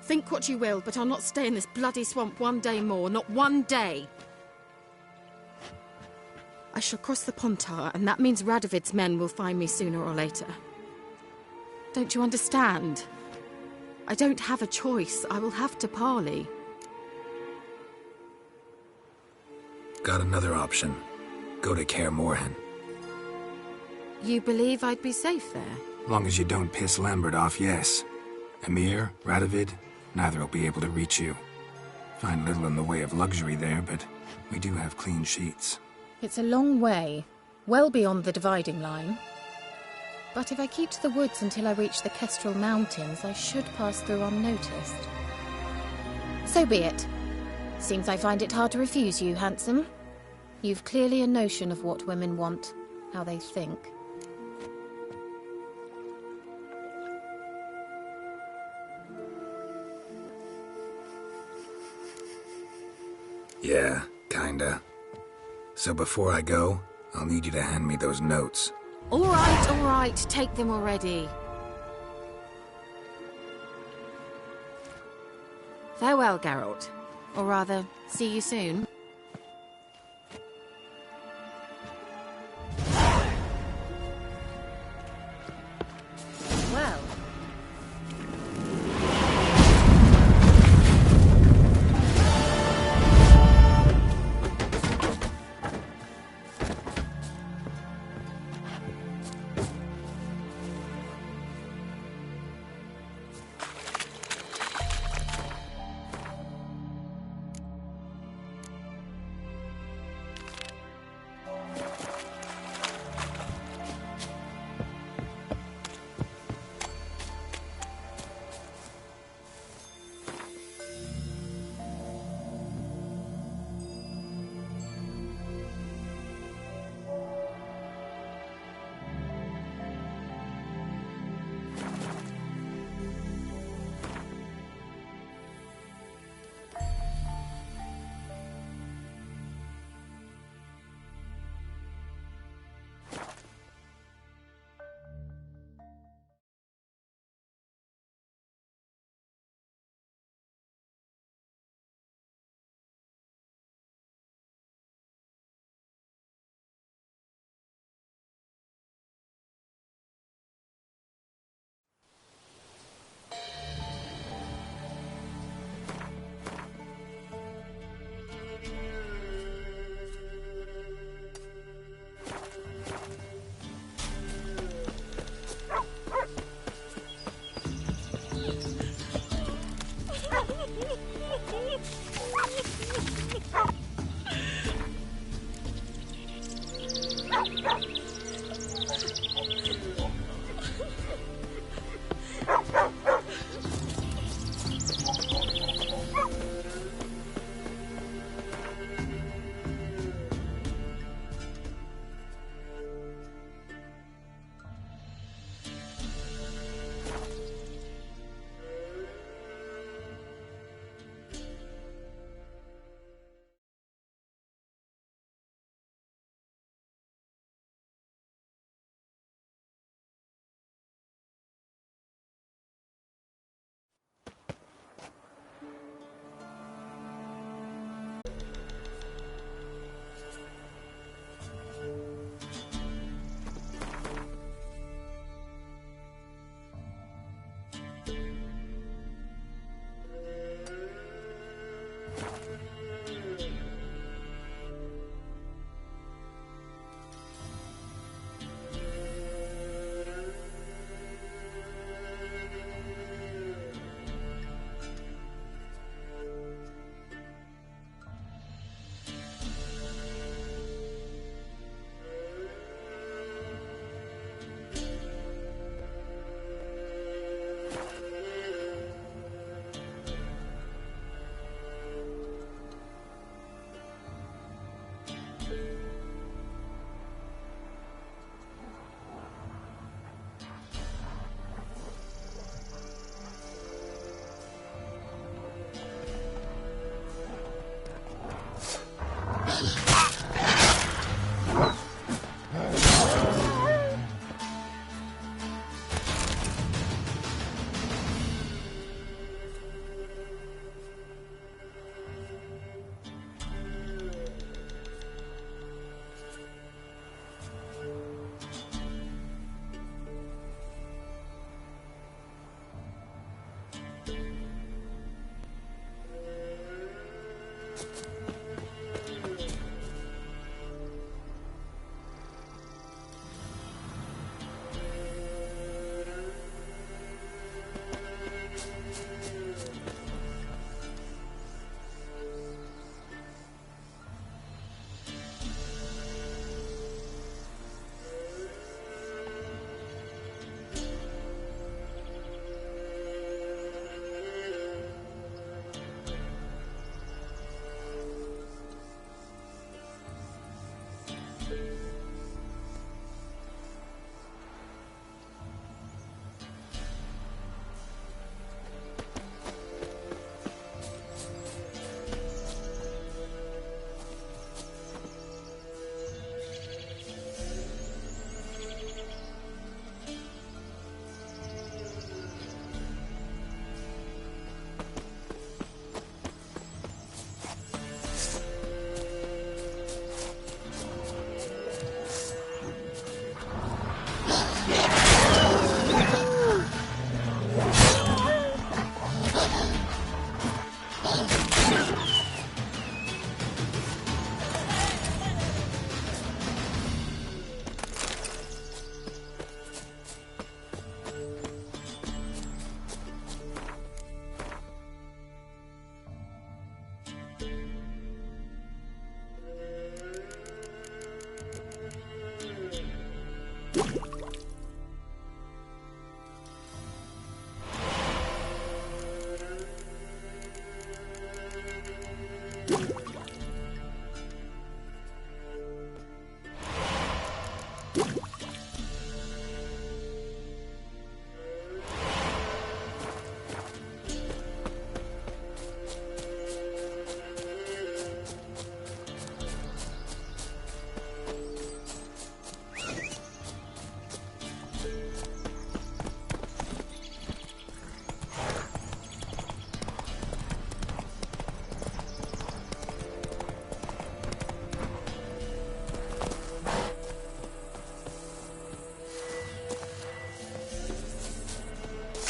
Think what you will, but I'll not stay in this bloody swamp one day more. Not one day. I shall cross the Pontar, and that means Radovid's men will find me sooner or later. Don't you understand? I don't have a choice. I will have to parley. Got another option. Go to Kaer Morhen. You believe I'd be safe there? Long as you don't piss Lambert off, yes. Emir, Radovid, neither will be able to reach you. Find little in the way of luxury there, but we do have clean sheets. It's a long way, well beyond the dividing line. But if I keep to the woods until I reach the Kestrel Mountains, I should pass through unnoticed. So be it. Seems I find it hard to refuse you, handsome. You've clearly a notion of what women want, how they think. Yeah, kinda. So before I go, I'll need you to hand me those notes. All right, take them already. Farewell, Geralt. Or rather, see you soon. Well.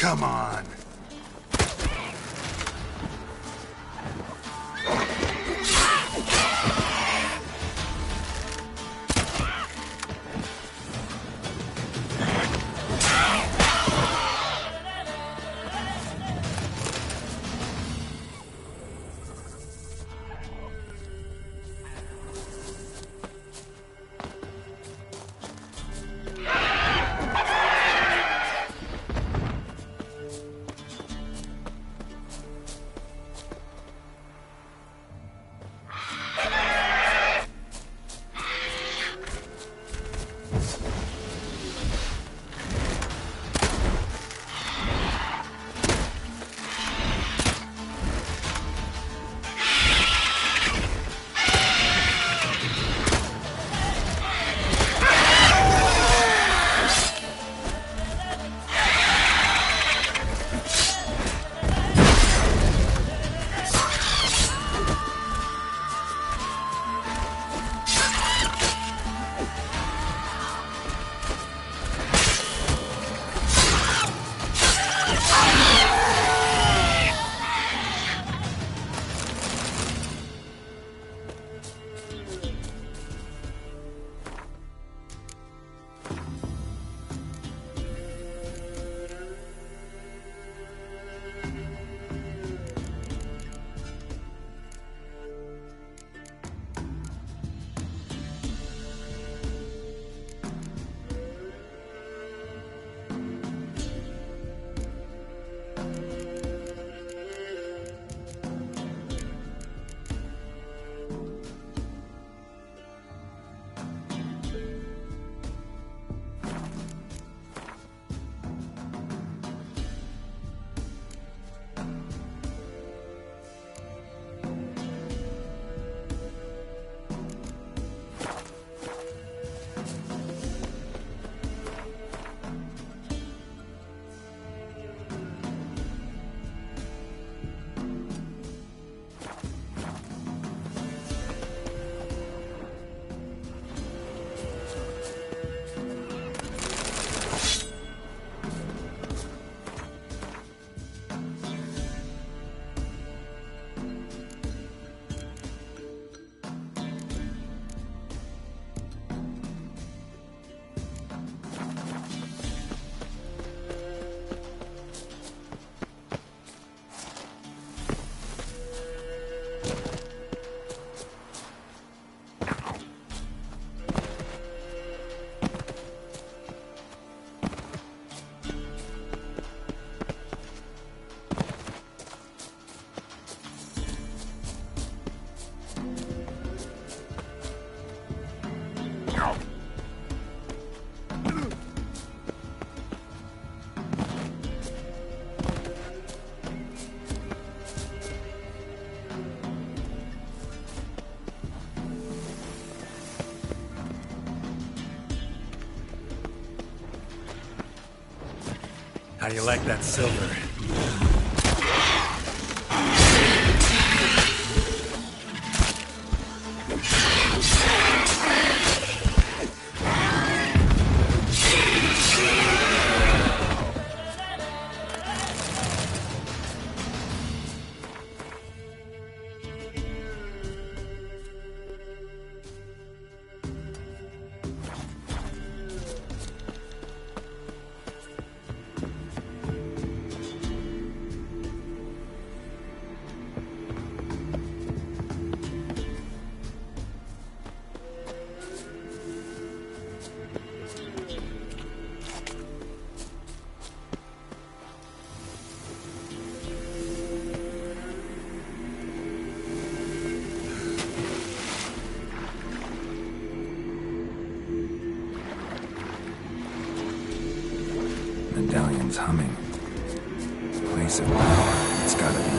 Come on. How do you like that silver? Medallion's humming. Place of power. It's gotta be.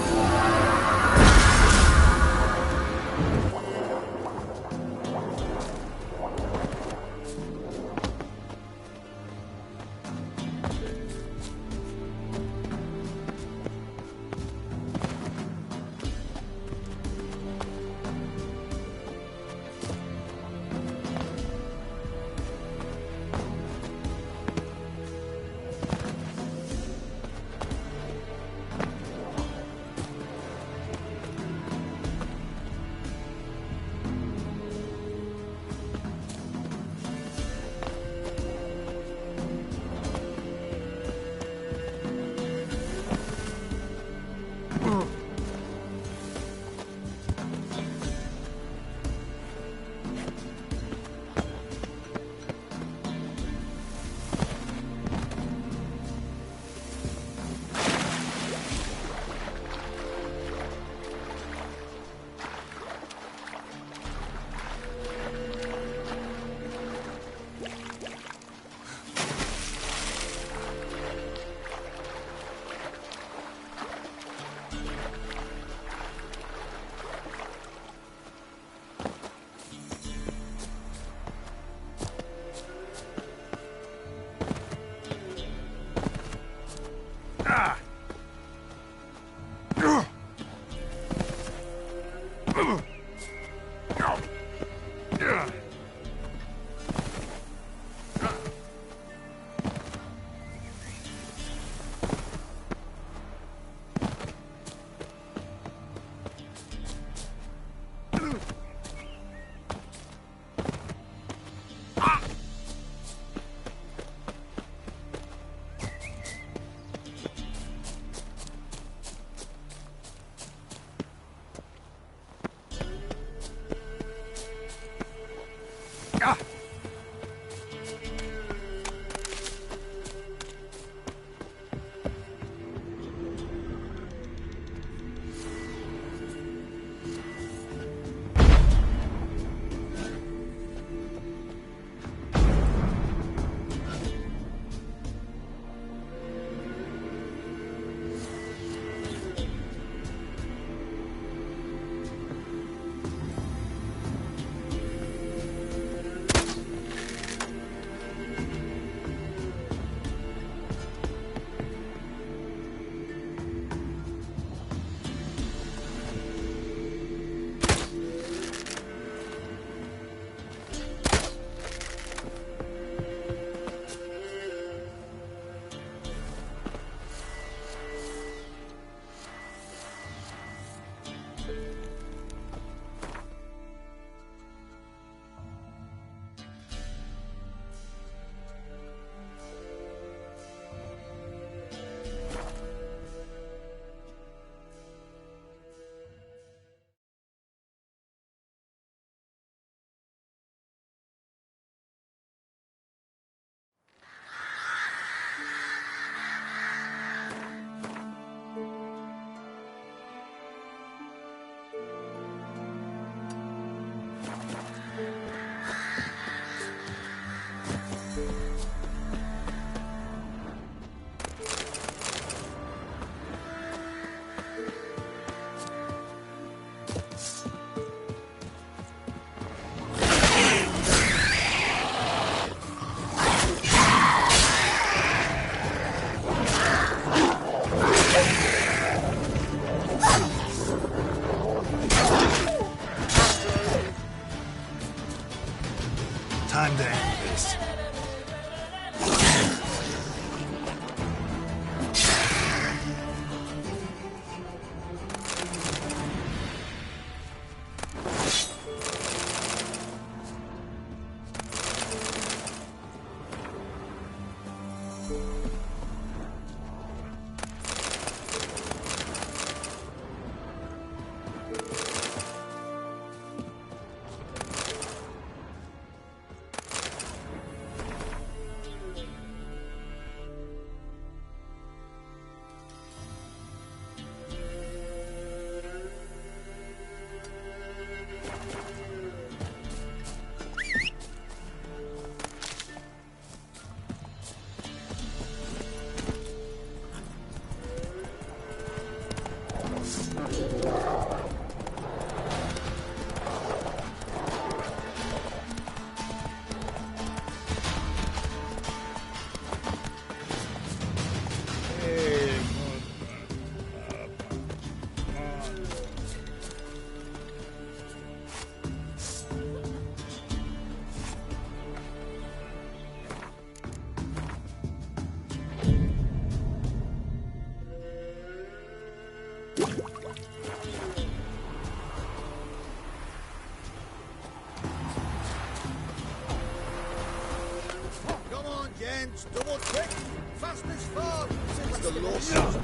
Gents, double quick! Fast as far! Since the lawsuit!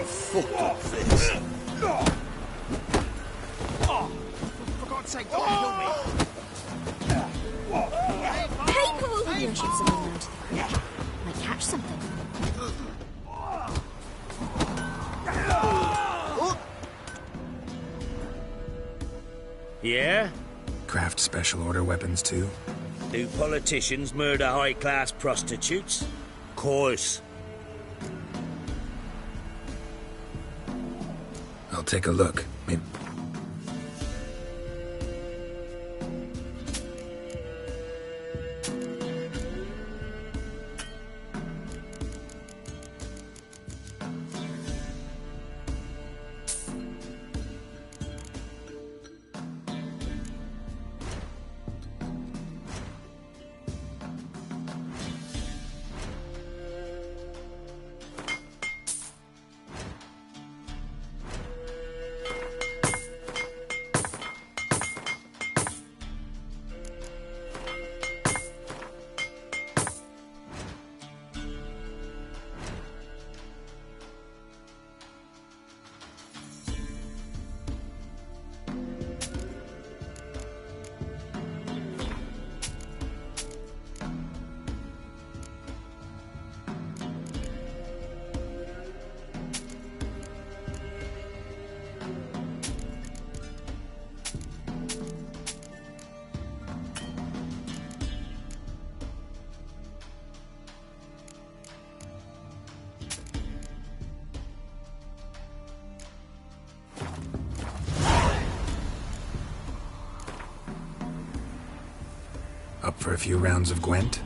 Fuck off this! For God's sake, don't kill me! Hey, Paul! Maybe I should summon round to the creek. Might catch something. Yeah? Craft special order weapons too? Do politicians murder high-class prostitutes? Course. I'll take a look. Maybe... Up for a few rounds of Gwent?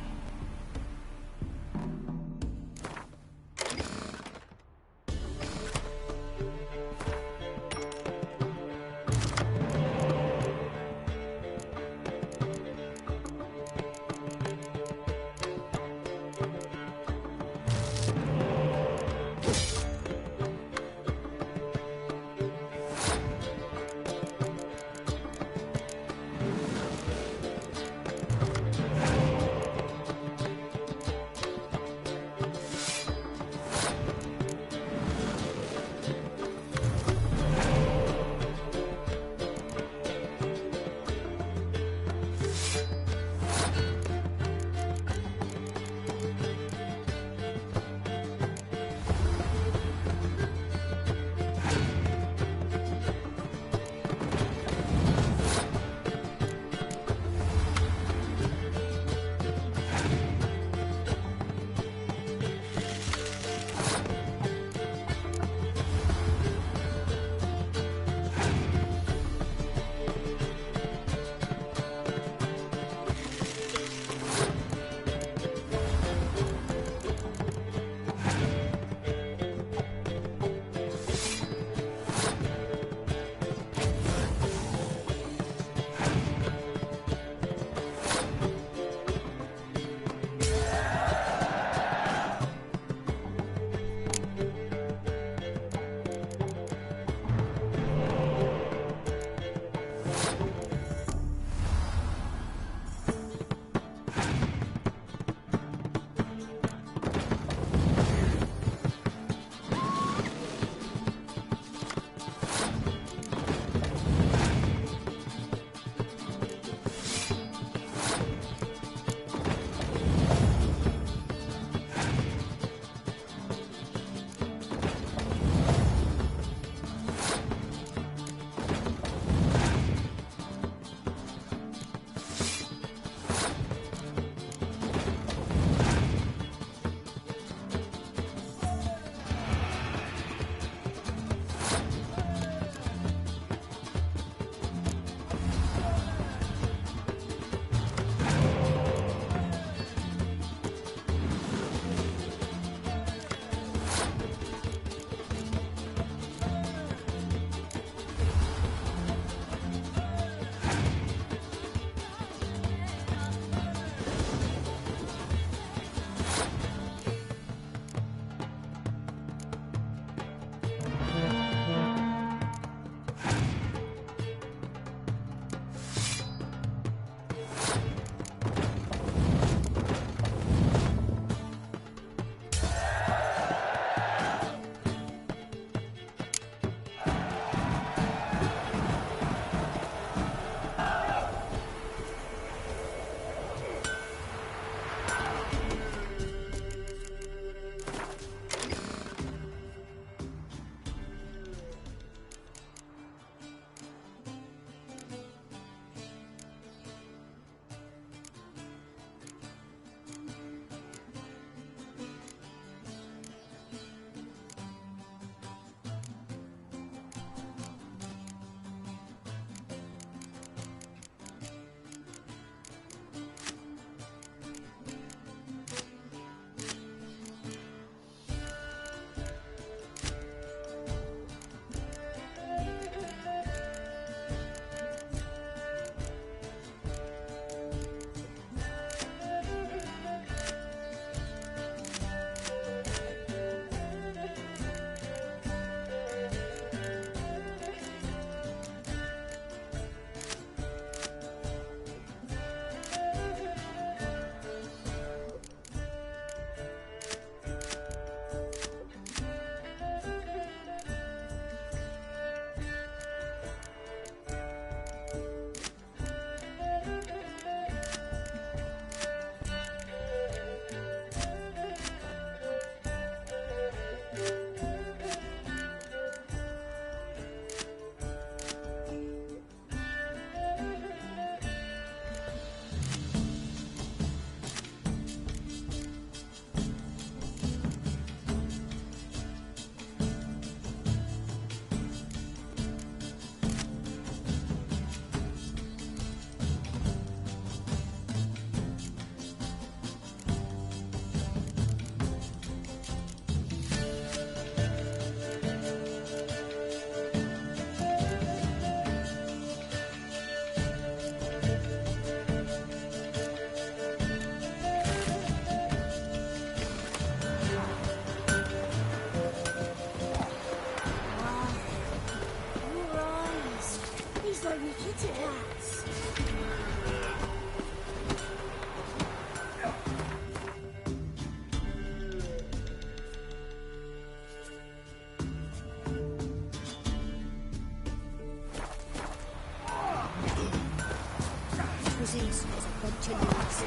till you ask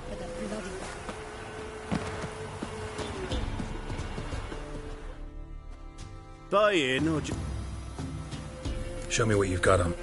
for the bloody... Buy in or... Show me what you've got on.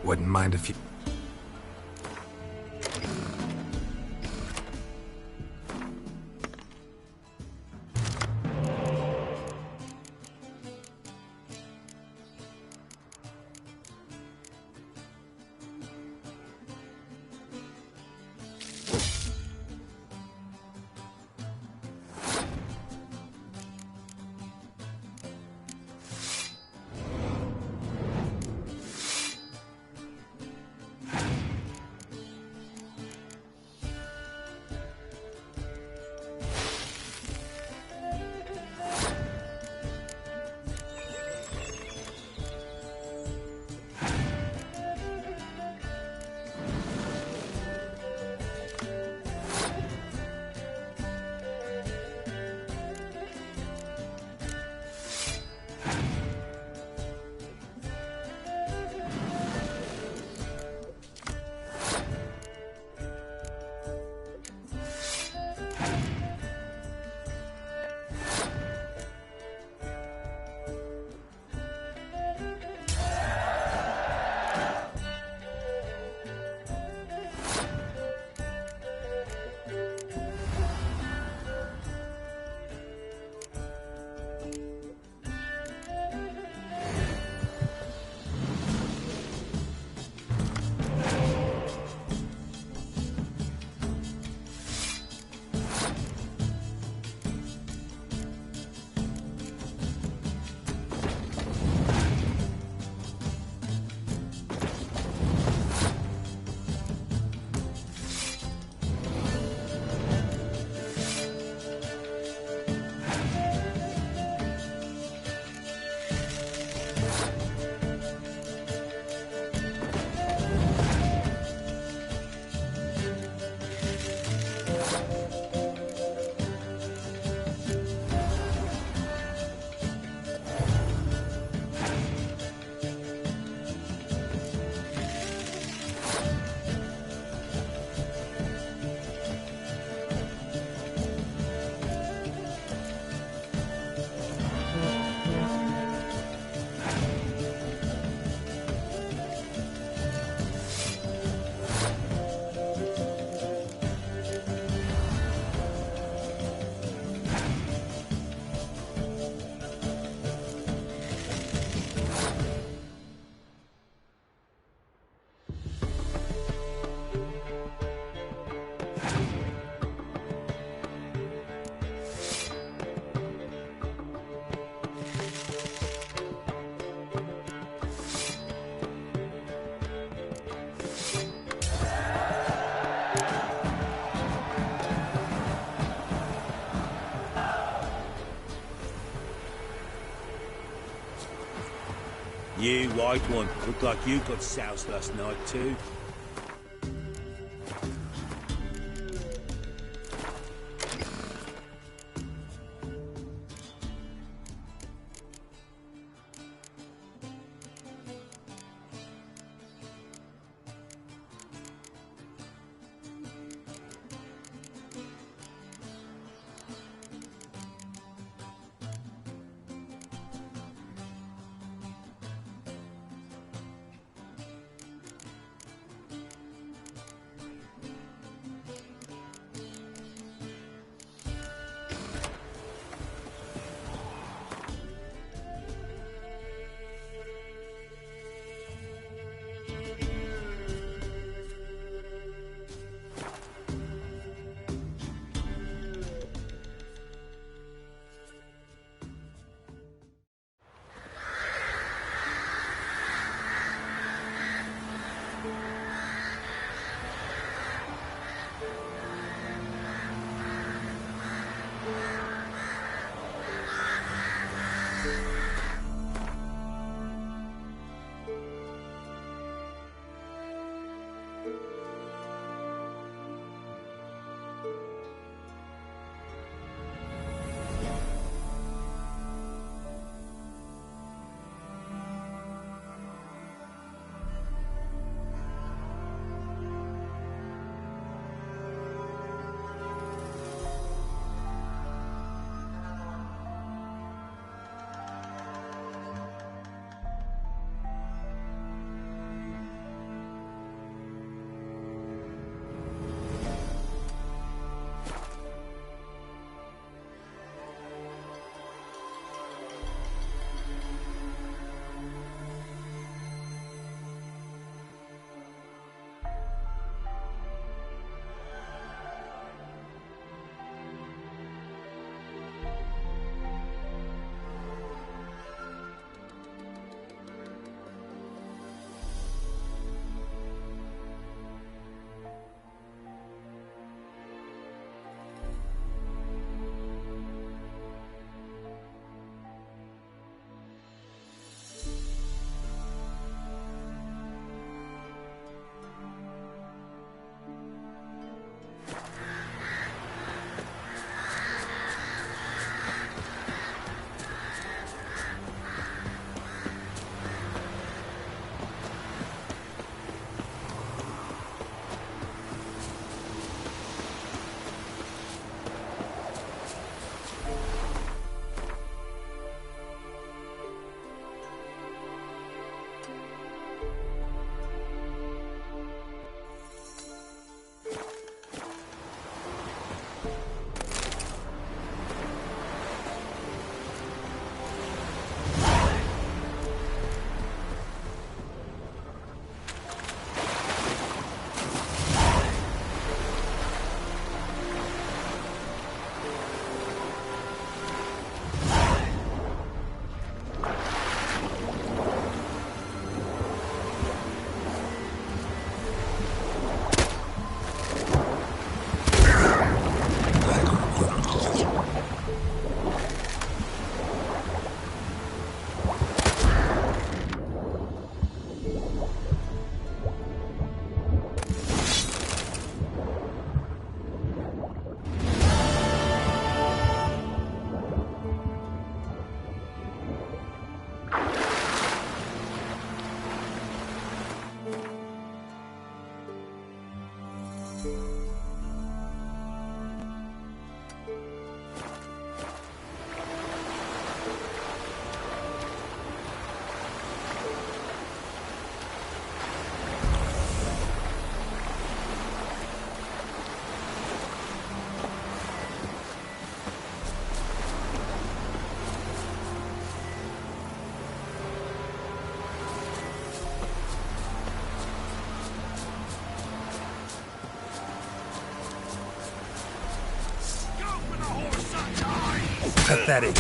Wouldn't mind if you... You, white one, look like you got soused last night too. pathetic.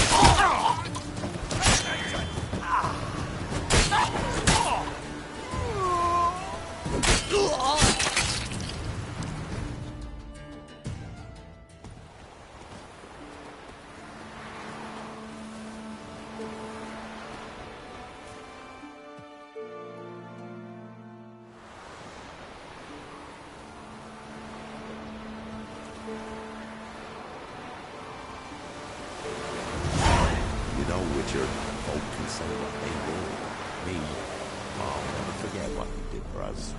Richard, folk can say what they will. Me, I'll never forget what you did for us.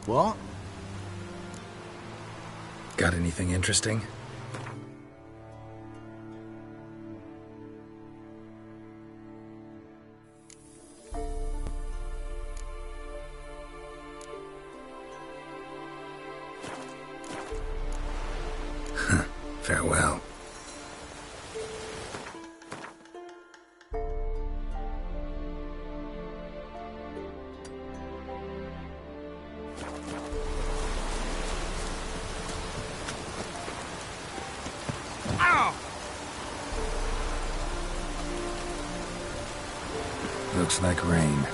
What? Got anything interesting? Farewell. Looks like rain.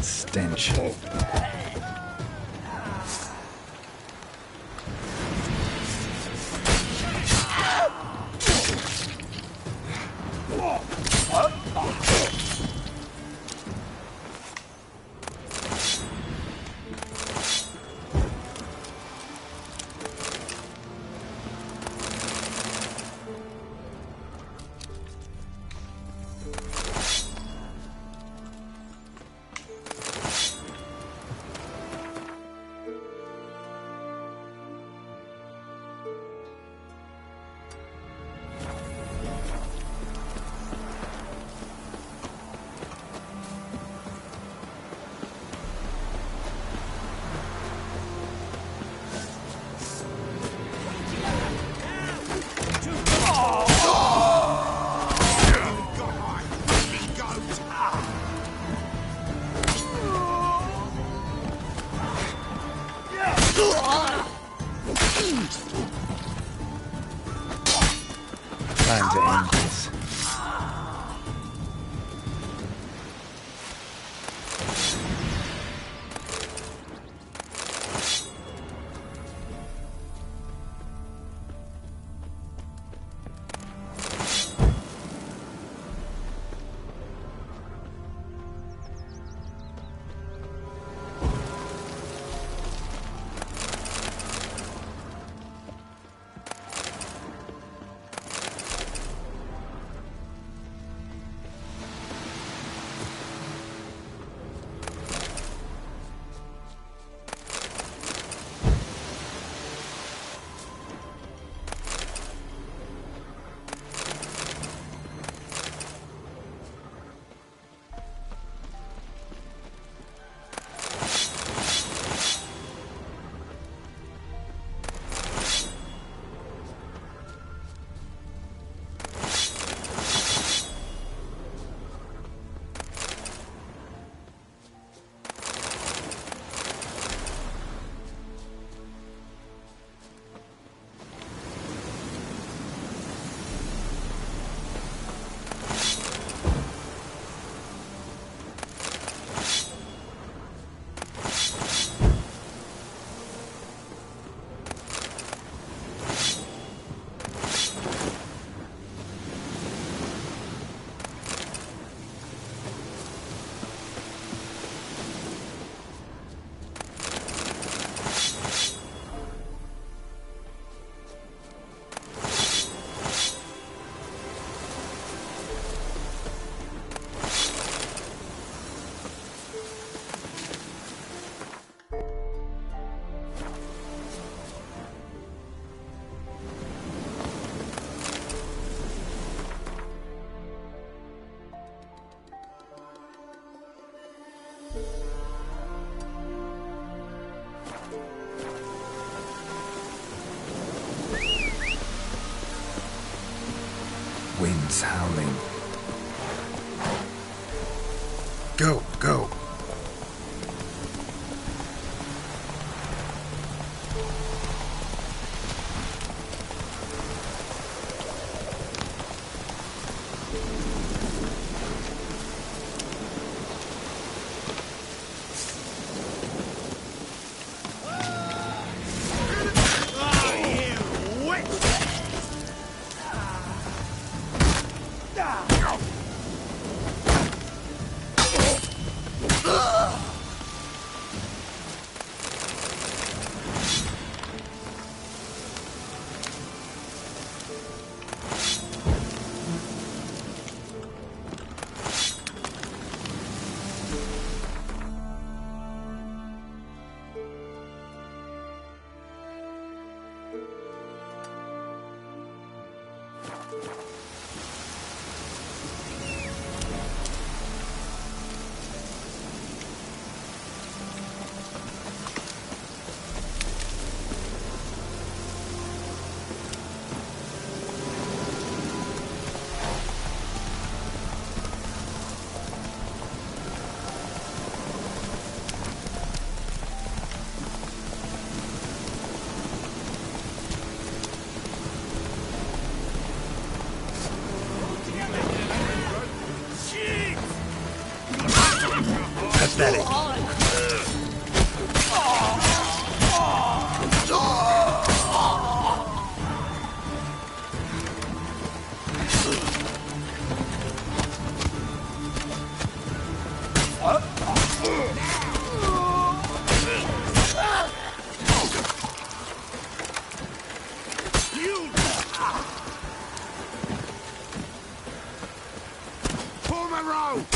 Stench. Time to end this. Wind's howling. Go, go. Pathetic. Pull my rope!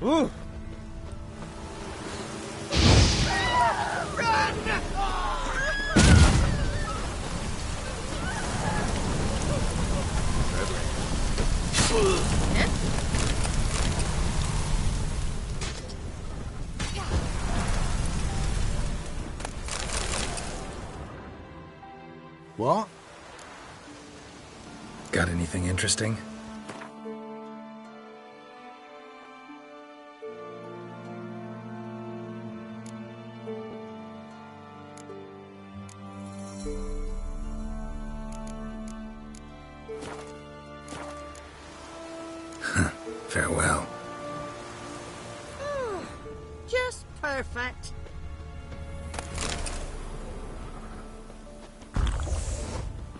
Ooh. What? Got anything interesting? Farewell. Just perfect.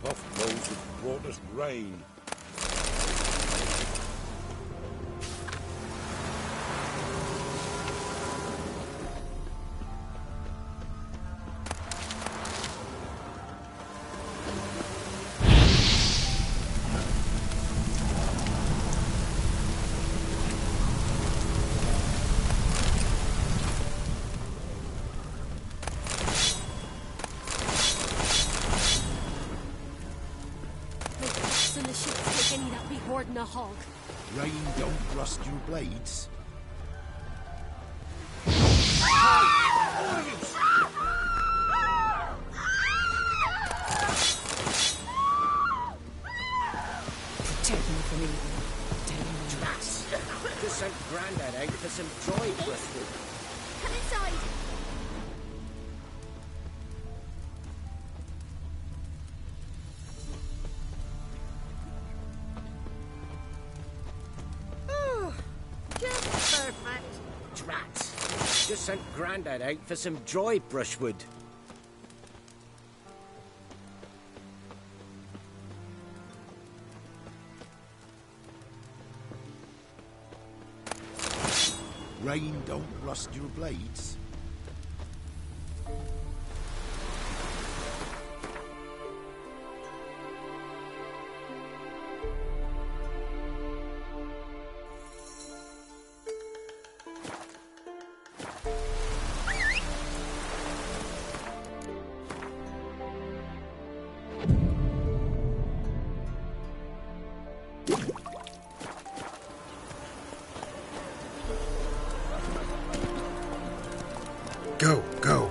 Puff blows have brought us rain. A hog. Rain don't rust your blades. Protect me from evil. Dangerous. Just sent Grandad out for some dry brushwood. Come inside. Just sent Grandad out for some dry brushwood. Rain don't rust your blades. Go, go.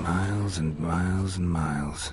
Miles and miles and miles.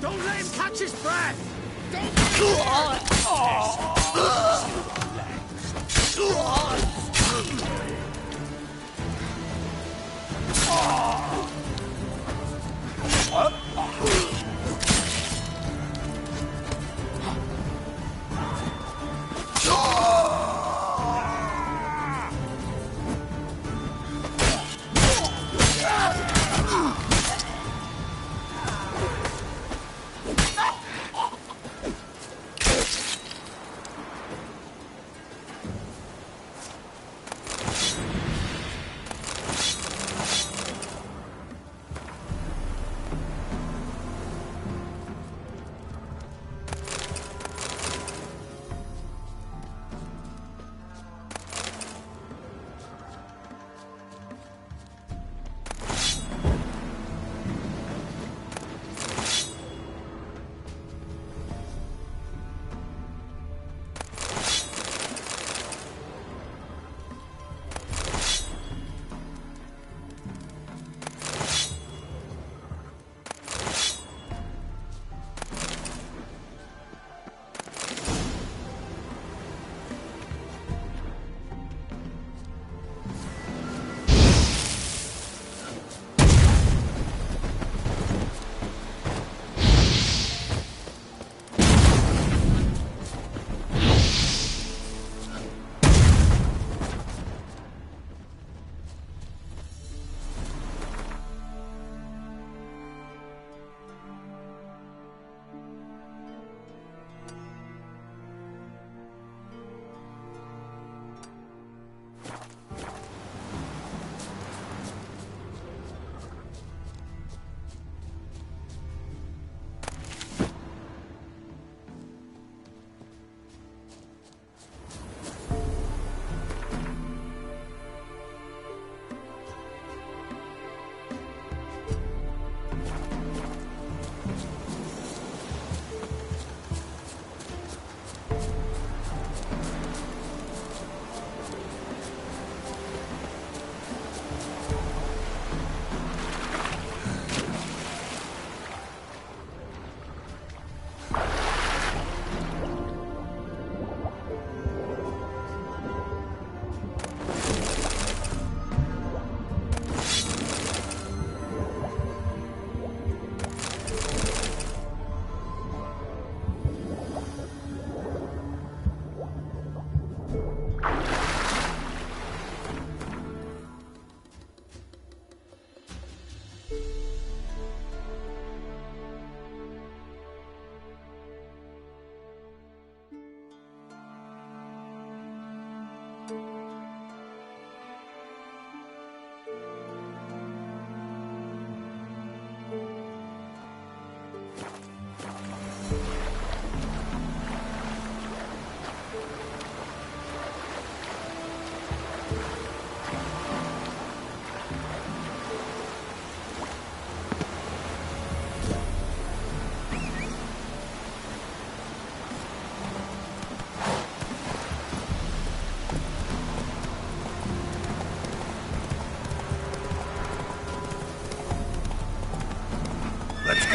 Don't let him catch his breath!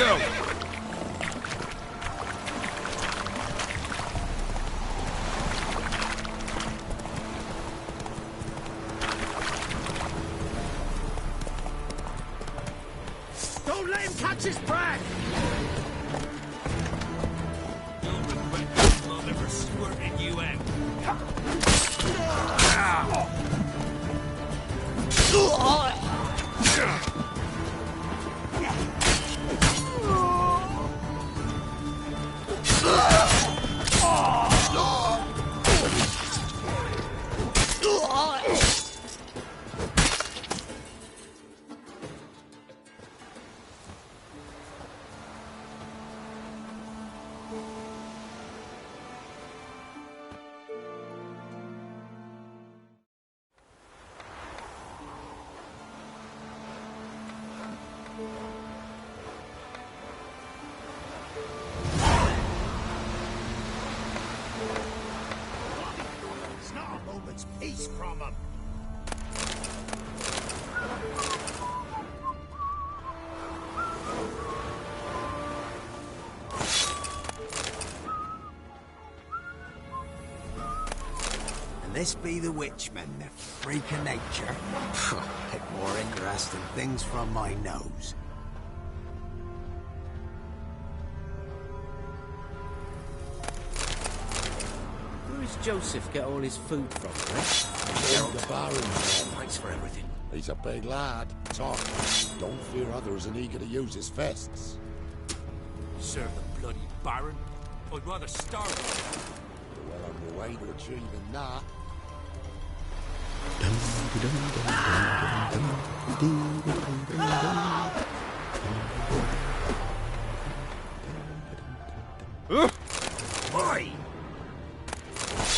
go! Don't let him catch his breath! You'll regret this blood ever squirting you out. It's not a moment's peace from him. And this be the witchman, the freak of nature. Bit more interesting things from my nose. Where does Joseph get all his food from, The baron fights for everything. He's a big lad, tough, don't fear others and eager to use his fists. Serve the bloody Baron. I'd rather starve. You're well on your way to achieving that. Oi!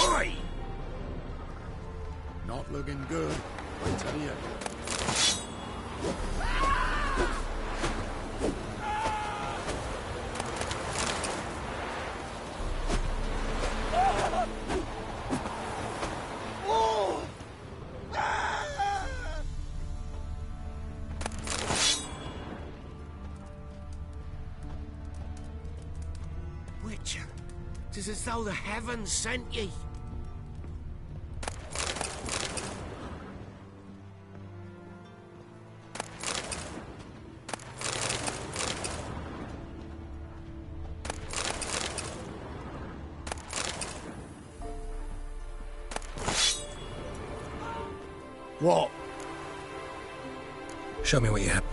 Oi! Not looking good, I tell you. Witcher, 'tis as though the heavens sent ye. What? Show me what you have.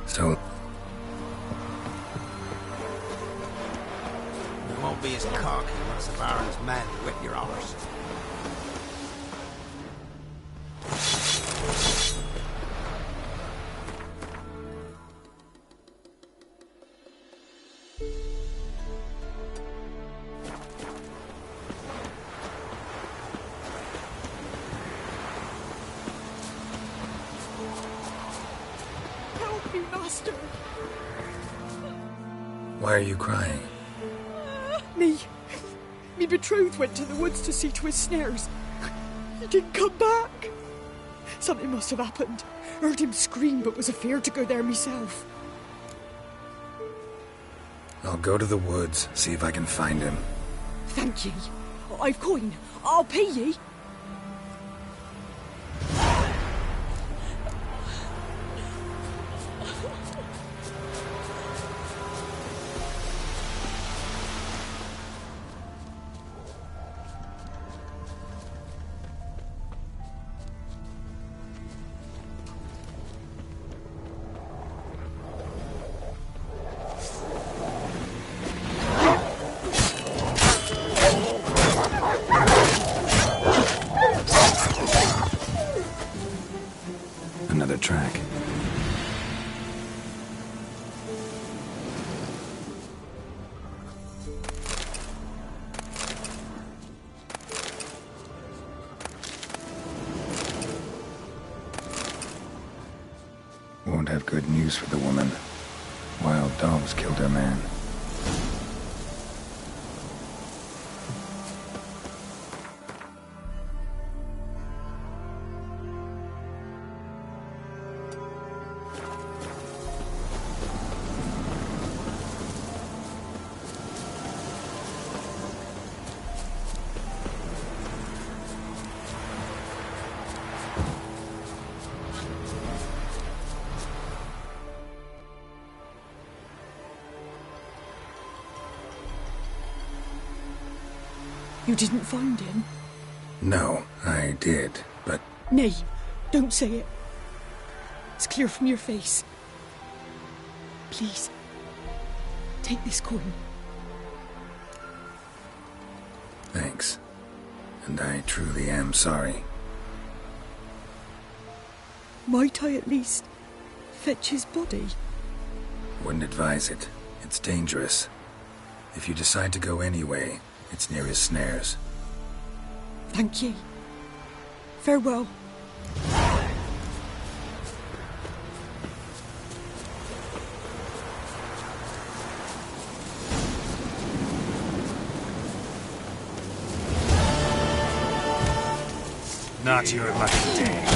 So... We won't be as cocky once the Baron's men whip your honours. Help me, Master. Why are you crying? Me betrothed went to the woods to see to his snares. He didn't come back. Something must have happened. Heard him scream, but was afeard to go there myself. I'll go to the woods, see if I can find him. Thank ye. I've coin. I'll pay ye. Another track. don't have good news for the woman. Wild dogs killed her man. You didn't find him? No, I did, but... Nay, don't say it. It's clear from your face. Please, take this coin. Thanks. And I truly am sorry. Might I at least fetch his body? Wouldn't advise it. It's dangerous. If you decide to go anyway, it's near his snares. Thank ye. Farewell. Not your lucky day.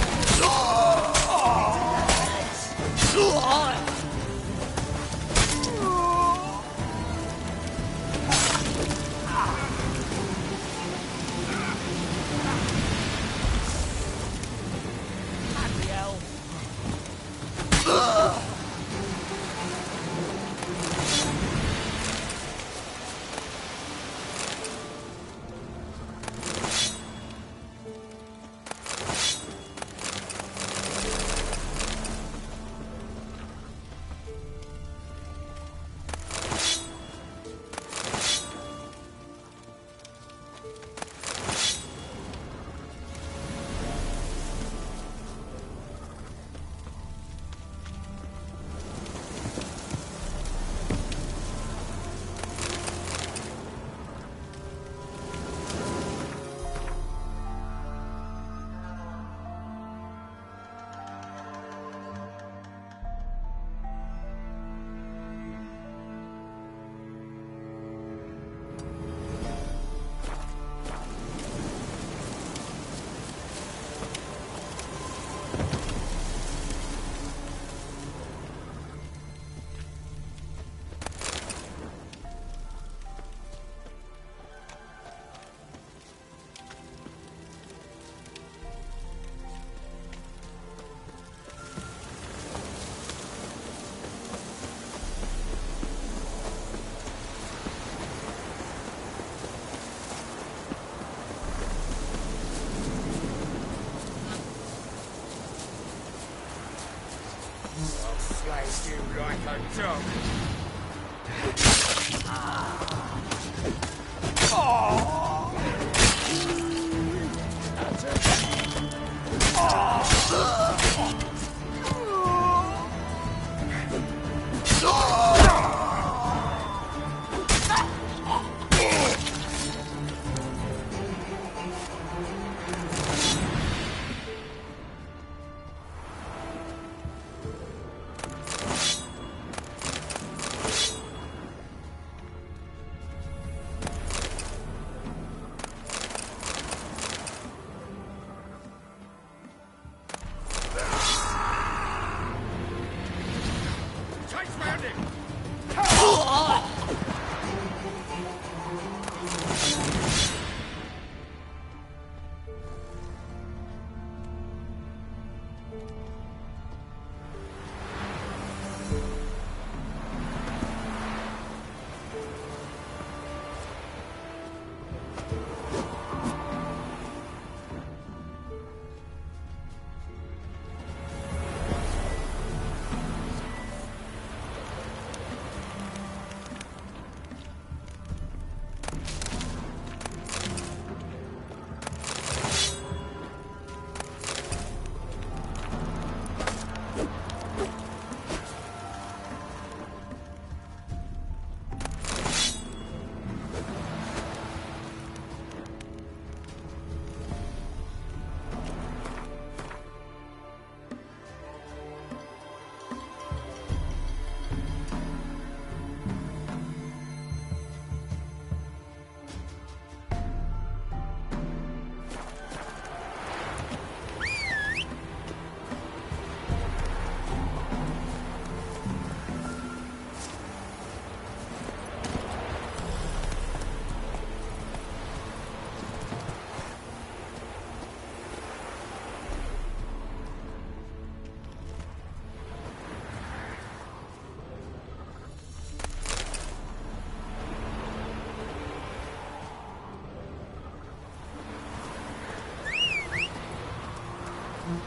Slice you like a dog.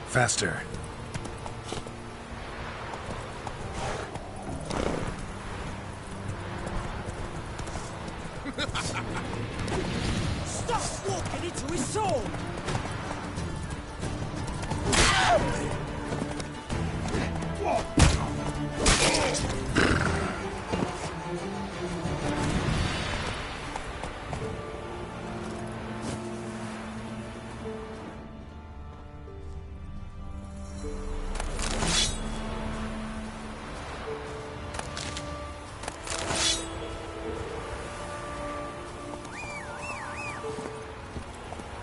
Faster. Stop walking into his sword!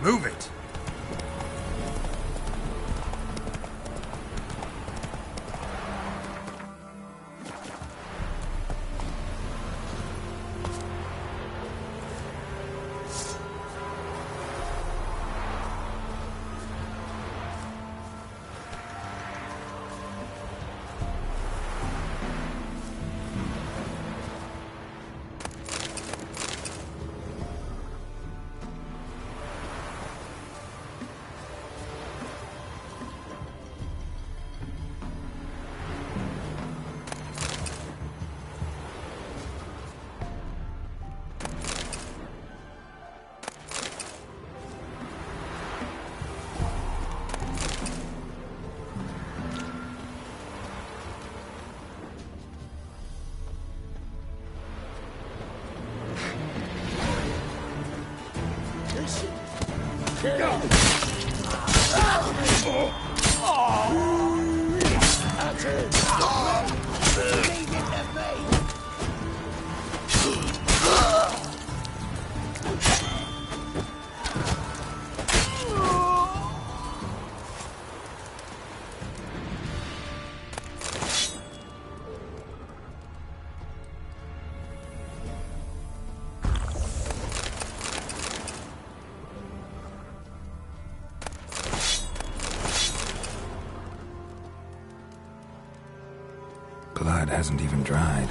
Move it! Blood hasn't even dried.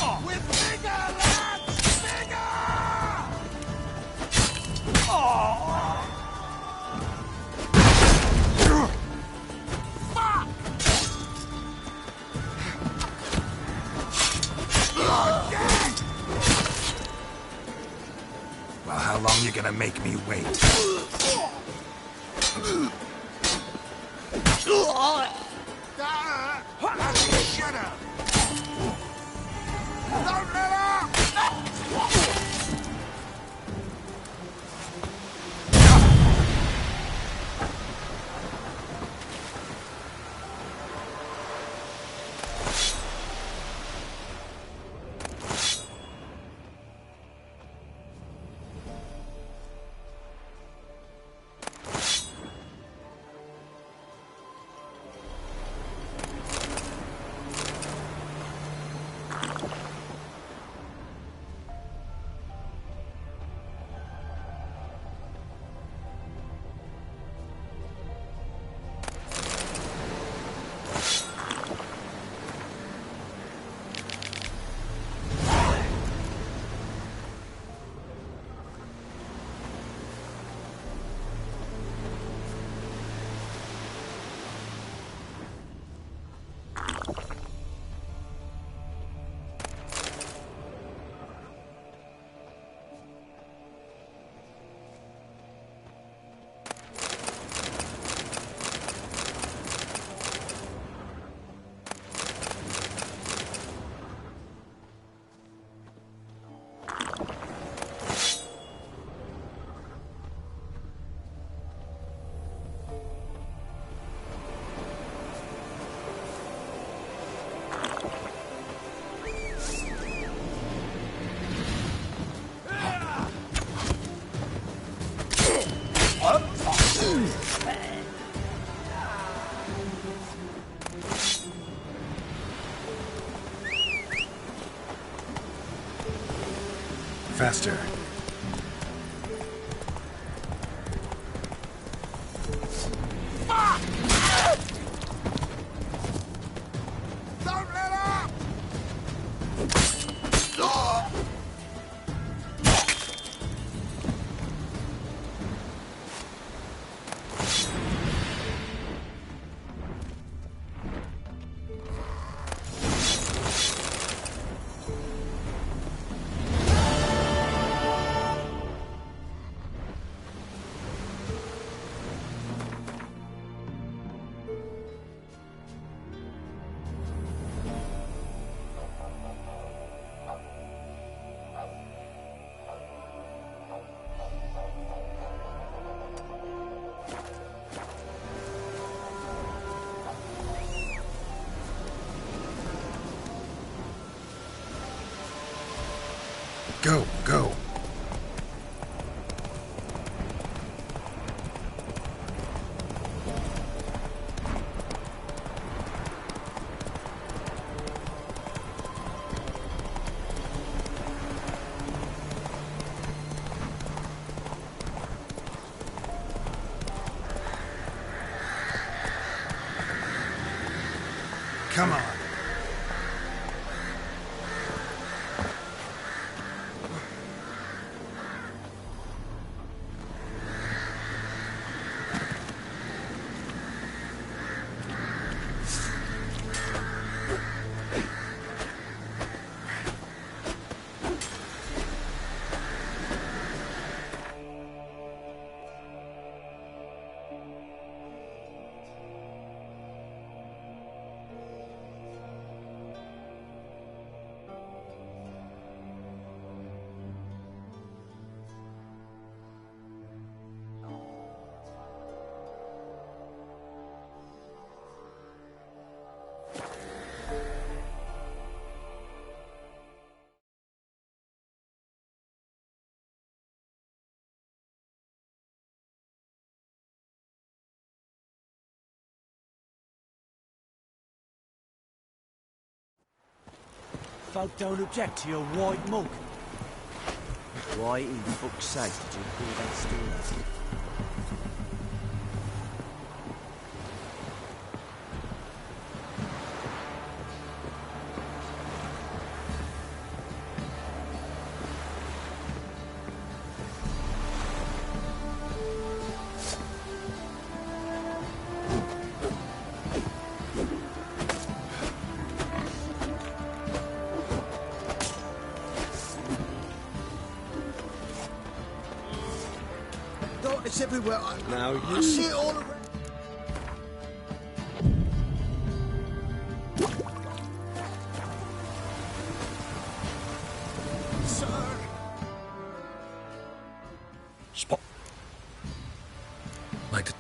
With vigor, lads! Vigor! Well, how long you gonna make me wait? Shut up! Don't let up! Faster. Don't let up! Go, go. Come on. Folk don't object to your white mug. Why in fuck's sake did you call that story? rats everywhere. Now I you... see it all around. Sir! Spot. Like to...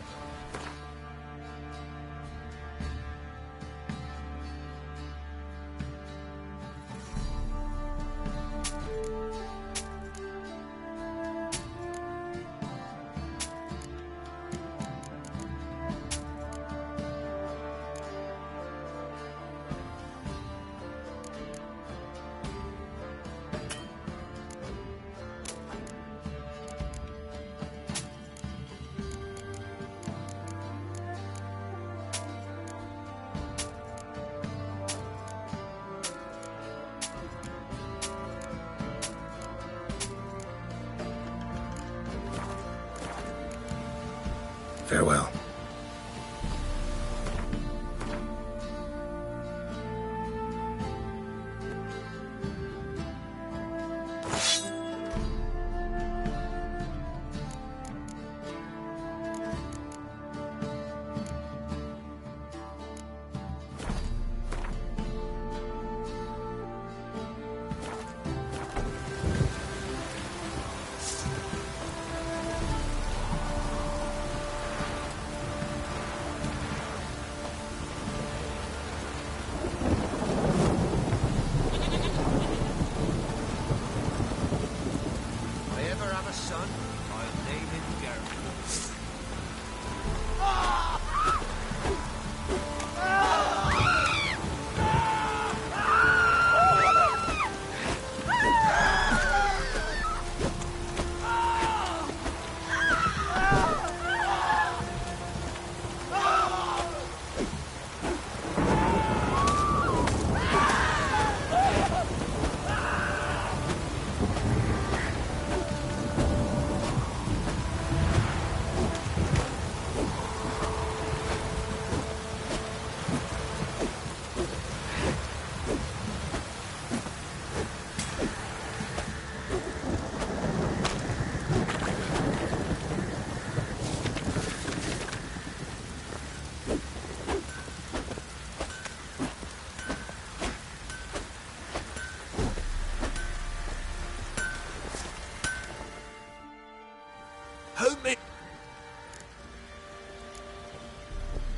Farewell.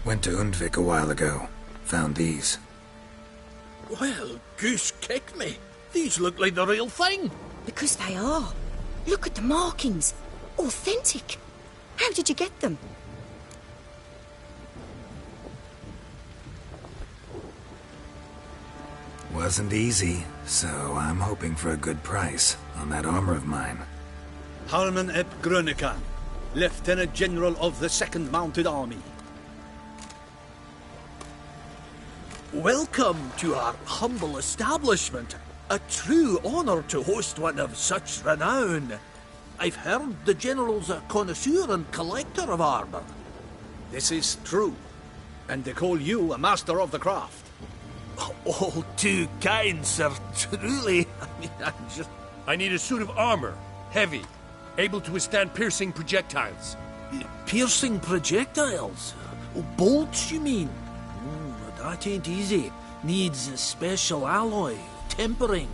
Went to Undvik a while ago. Found these. Well, goose kick me. These look like the real thing. Because they are. Look at the markings. Authentic. How did you get them? Wasn't easy, so I'm hoping for a good price on that armor of mine. Harman ep Grönekan, Lieutenant General of the 2nd Mounted Army. Welcome to our humble establishment. A true honor to host one of such renown. I've heard the General's a connoisseur and collector of armor. This is true. And they call you a master of the craft. All too kind, sir. Truly. I need a suit of armor. Heavy. Able to withstand piercing projectiles. Piercing projectiles? Bolts, you mean? That ain't easy. Needs a special alloy. Tempering.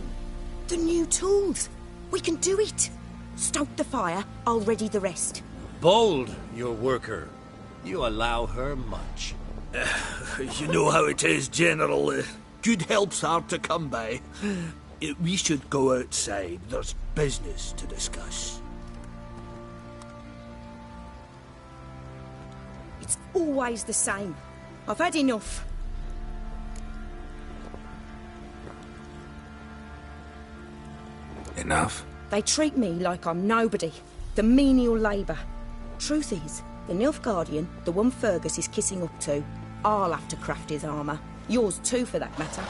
The new tools. We can do it. Stoke the fire, I'll ready the rest. Bold, your worker. You allow her much. You know how it is, General. Good help's hard to come by. We should go outside. There's business to discuss. It's always the same. I've had enough. Enough? They treat me like I'm nobody. The menial labour. Truth is, the Nilfgaardian, the one Fergus is kissing up to, I'll have to craft his armour. Yours too, for that matter.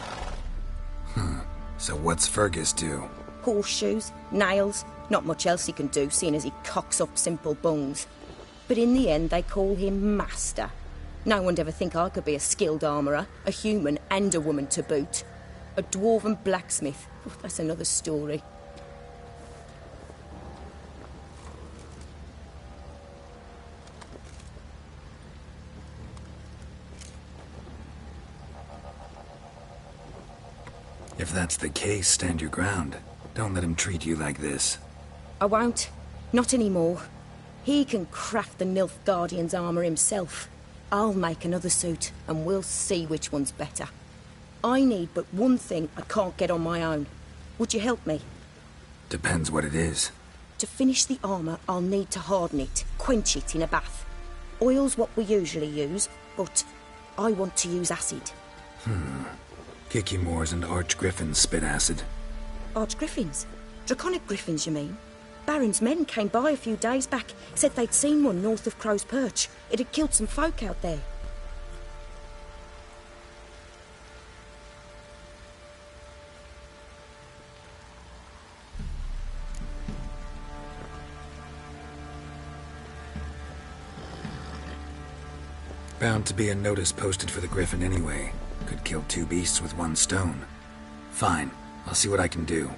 So what's Fergus do? Horseshoes, nails, not much else he can do, seeing as he cocks up simple bones. But in the end, they call him Master. No one'd ever think I could be a skilled armourer, a human and a woman to boot. A dwarven blacksmith. Oh, that's another story. If that's the case, stand your ground. Don't let him treat you like this. I won't. Not anymore. He can craft the Nilfgaardian's armour himself. I'll make another suit, and we'll see which one's better. I need but one thing I can't get on my own. Would you help me? Depends what it is. To finish the armour, I'll need to harden it, quench it in a bath. Oil's what we usually use, but I want to use acid. Kikimors and Archgriffins spit acid. Archgriffins? Draconic griffins, you mean? Baron's men came by a few days back, said they'd seen one north of Crow's Perch. It had killed some folk out there. Bound to be a notice posted for the Griffin anyway. Could kill two beasts with one stone. Fine, I'll see what I can do.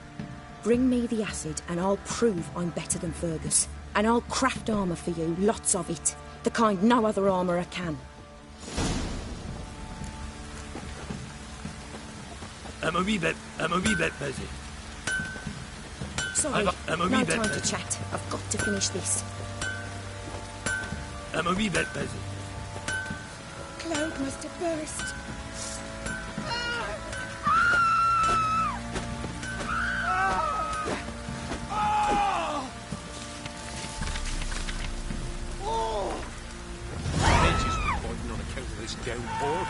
Bring me the acid and I'll prove I'm better than Fergus. And I'll craft armour for you, lots of it. The kind no other armourer can. I'm a wee bit busy. Sorry, I'm a wee no bit time to busy. chat. I've got to finish this. I'm a wee bit busy. Cloud must have burst. Edges were pointing on account of this downpour.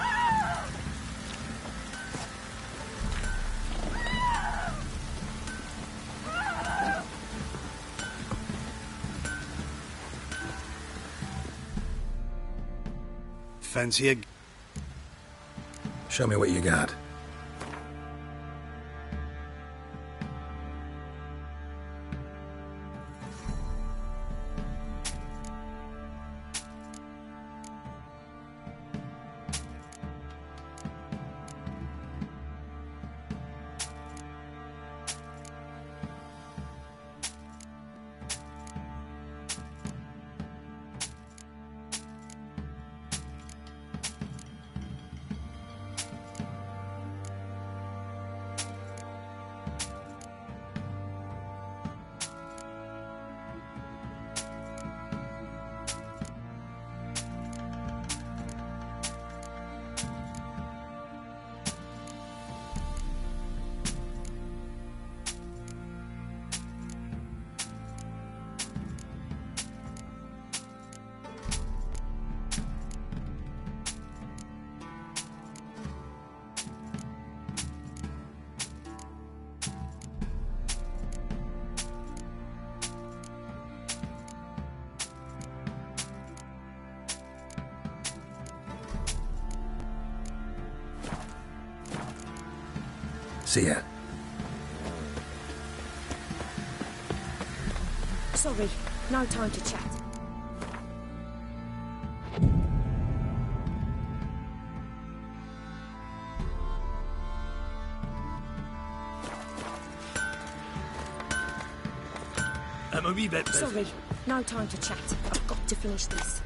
Fancy a... Show me what you got. See ya. Sorry, no time to chat. I'm a wee bit busy. Sorry, no time to chat. I've got to finish this.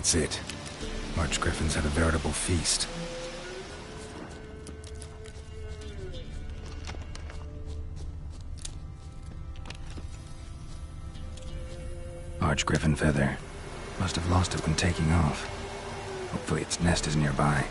That's it. Archgriffins had a veritable feast. Archgriffin feather. Must have lost it when taking off. Hopefully its nest is nearby.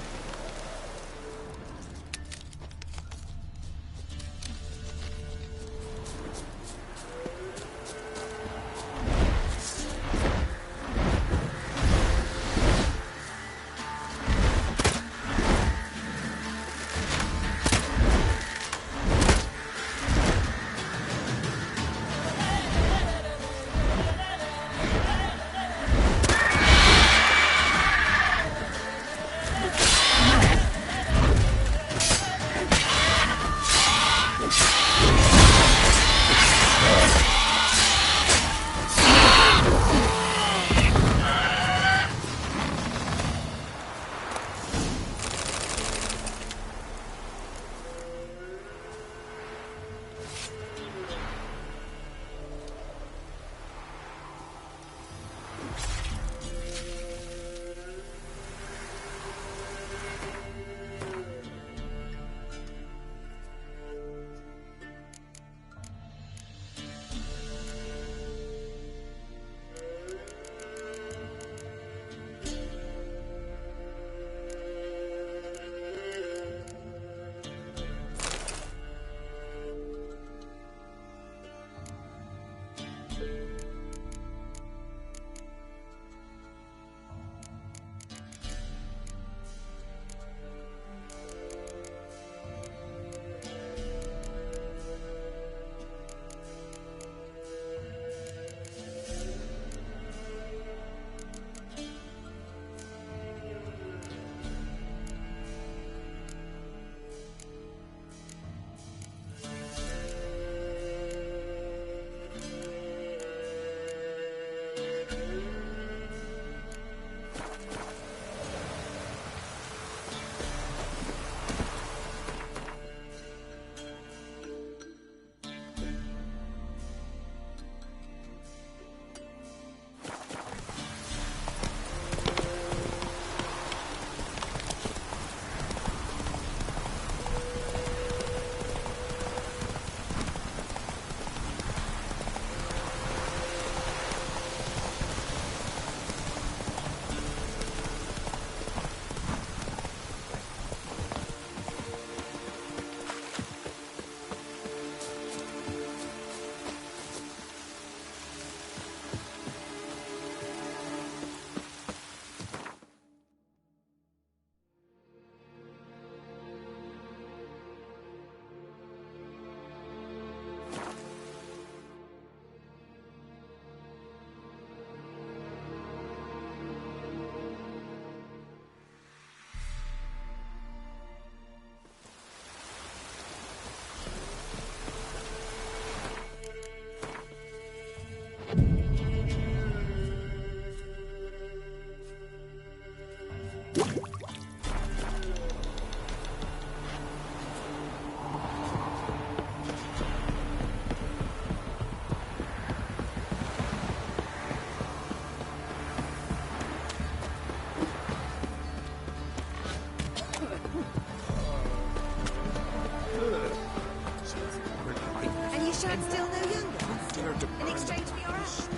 I'm still no younger. In exchange for your ass.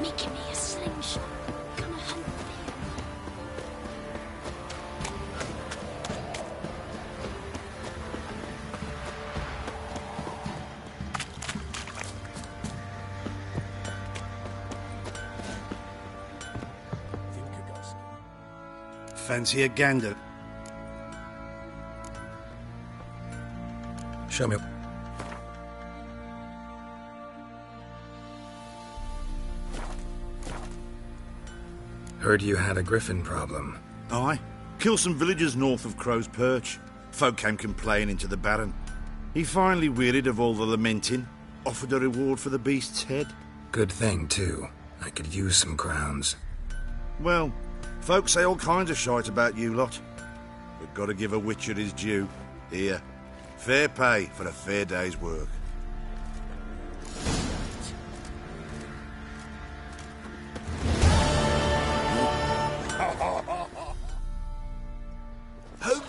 Making me a slingshot. Gonna hunt me. Fancy a gander? Show me. Heard you had a griffin problem. Aye. Killed some villagers north of Crow's Perch. Folk came complaining to the Baron. He finally wearied of all the lamenting, offered a reward for the beast's head. Good thing, too. I could use some crowns. Well, folk say all kinds of shite about you lot. But gotta give a witcher his due. Here. Fair pay for a fair day's work.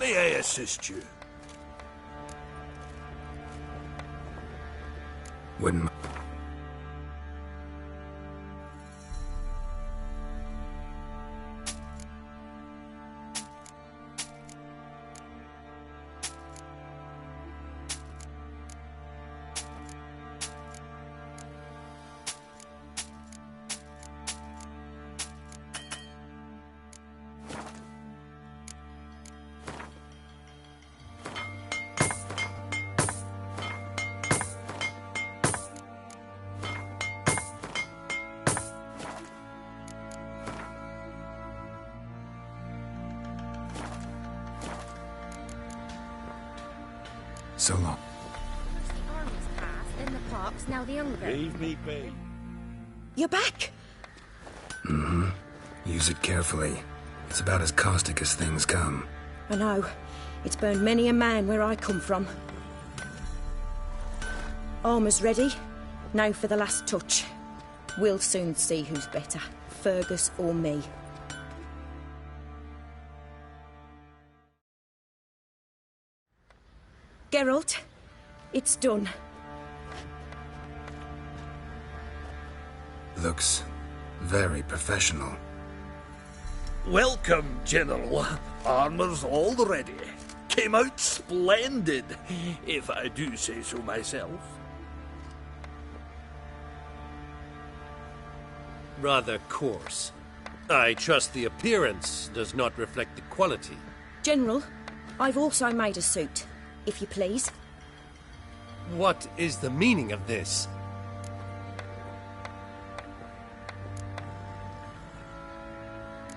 May I assist you? Wouldn't... So long. The army's passed, then the pox, now the hunger. Leave me be. You're back! Mm-hmm. Use it carefully. It's about as caustic as things come. I know. It's burned many a man where I come from. Armour's ready. Now for the last touch. We'll soon see who's better, Fergus or me. Geralt, it's done. Looks very professional. Welcome, General. Armour's all ready. Came out splendid, if I do say so myself. Rather coarse. I trust the appearance does not reflect the quality. General, I've also made a suit, if you please. What is the meaning of this?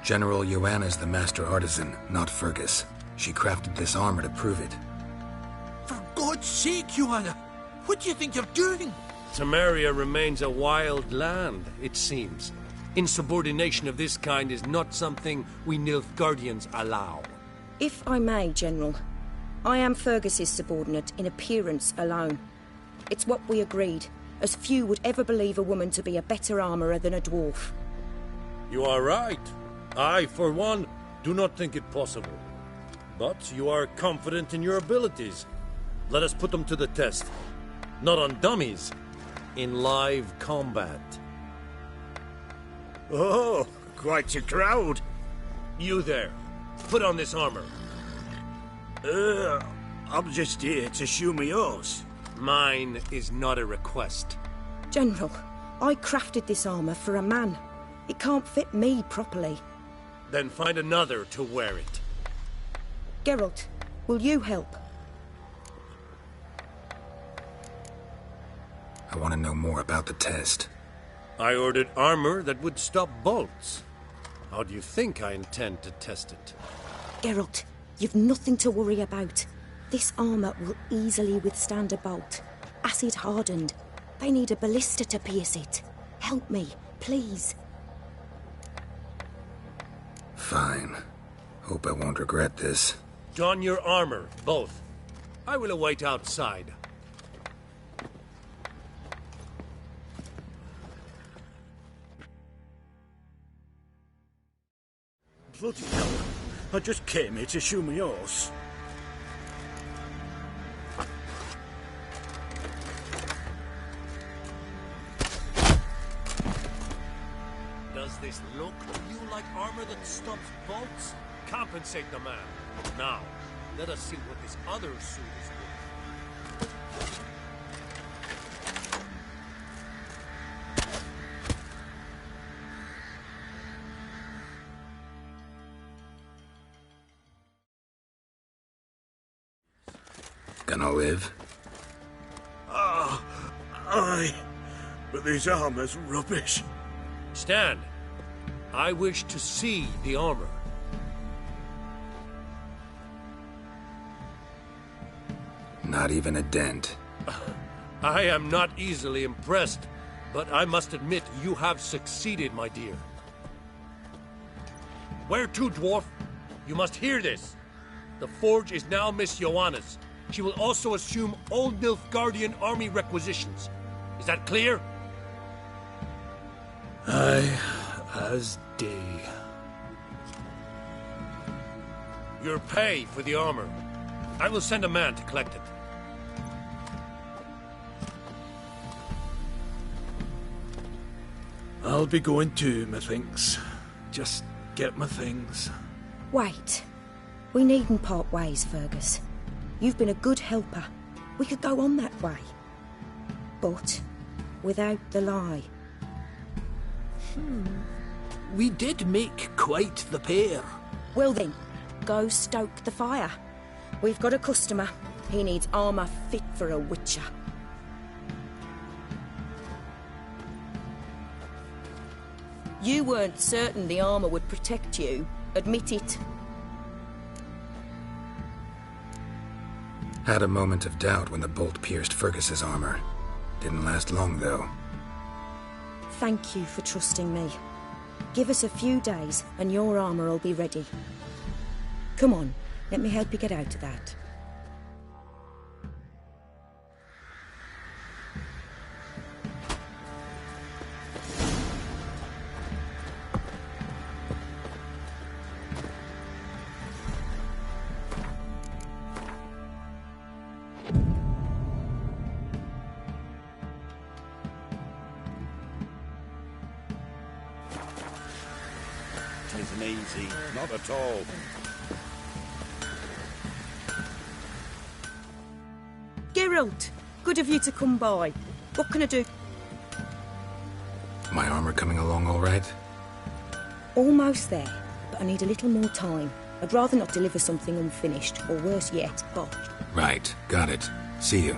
General Joanna's the master artisan, not Fergus. She crafted this armor to prove it. For God's sake, Joanna! What do you think you're doing? Temeria remains a wild land, it seems. Insubordination of this kind is not something we Nilfgaardians allow. If I may, General, I am Fergus's subordinate in appearance alone. It's what we agreed, as few would ever believe a woman to be a better armourer than a dwarf. You are right. I, for one, do not think it possible. But you are confident in your abilities. Let us put them to the test. Not on dummies, in live combat. Oh, quite a crowd. You there, put on this armor. I'm just here to show me yours. Mine is not a request. General, I crafted this armor for a man. It can't fit me properly. Then find another to wear it. Geralt, will you help? I want to know more about the test. I ordered armor that would stop bolts. How do you think I intend to test it? Geralt, you've nothing to worry about. This armor will easily withstand a bolt. Acid hardened. They need a ballista to pierce it. Help me, please. Fine. Hope I won't regret this. Don your armor, both. I will await outside. Bloody hell. I just came here to show me yours. Does this look to you like armor that stops bolts? Compensate the man. Now, let us see what this other suit is worth. Gonna live? Aye. But this armor's rubbish. Stand. I wish to see the armor. Not even a dent. I am not easily impressed, but I must admit you have succeeded, my dear. Where to, dwarf? You must hear this. The forge is now Miss Joanna's. She will also assume all Nilfgaardian army requisitions. Is that clear? Aye, as day. Your pay for the armor. I will send a man to collect it. I'll be going too, methinks. Just get my things. Wait. We needn't part ways, Fergus. You've been a good helper. We could go on that way. But without the lie. We did make quite the pair. Well then, go stoke the fire. We've got a customer. He needs armour fit for a witcher. You weren't certain the armour would protect you. Admit it. Had a moment of doubt when the bolt pierced Fergus's armor. Didn't last long, though. Thank you for trusting me. Give us a few days and your armour will be ready. Come on, let me help you get out of that. Isn't easy, not at all. Geralt, good of you to come by. What can I do? My armor coming along all right? Almost there, but I need a little more time. I'd rather not deliver something unfinished, or worse yet, botched. Right, got it. See you.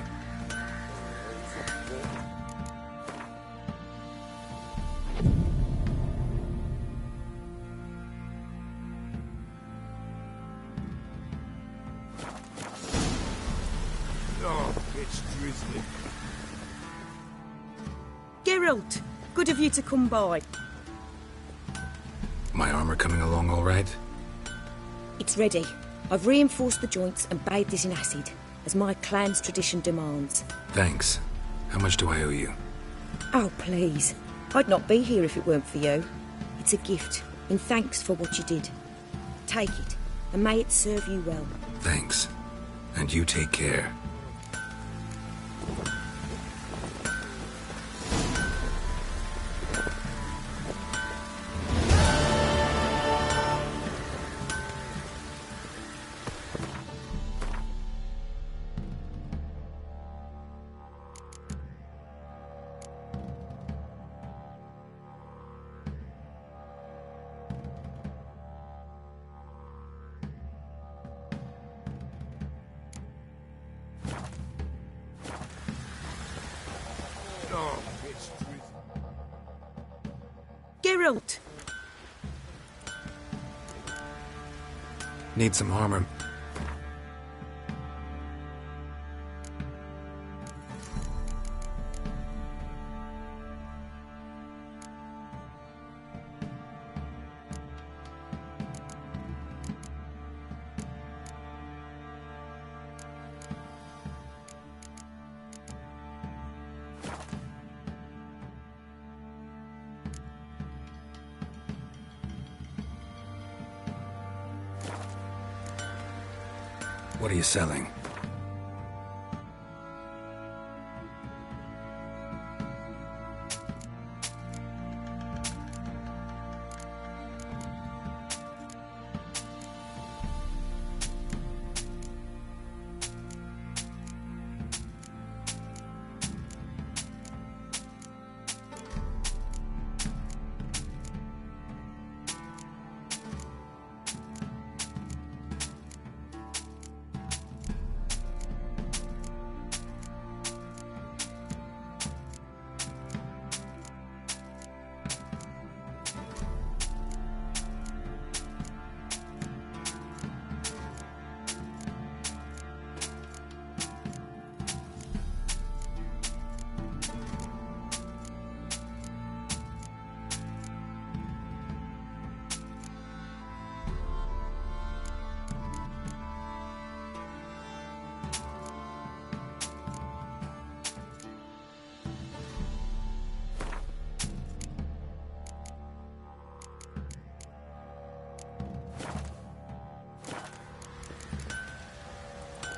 Oh, it's drizzling. Geralt, good of you to come by. My armor coming along all right? It's ready. I've reinforced the joints and bathed it in acid, as my clan's tradition demands. Thanks. How much do I owe you? Oh, please. I'd not be here if it weren't for you. It's a gift, in thanks for what you did. Take it, and may it serve you well. Thanks. And you take care. Oh, it's drizzling. Geralt! Need some armor. What are you selling?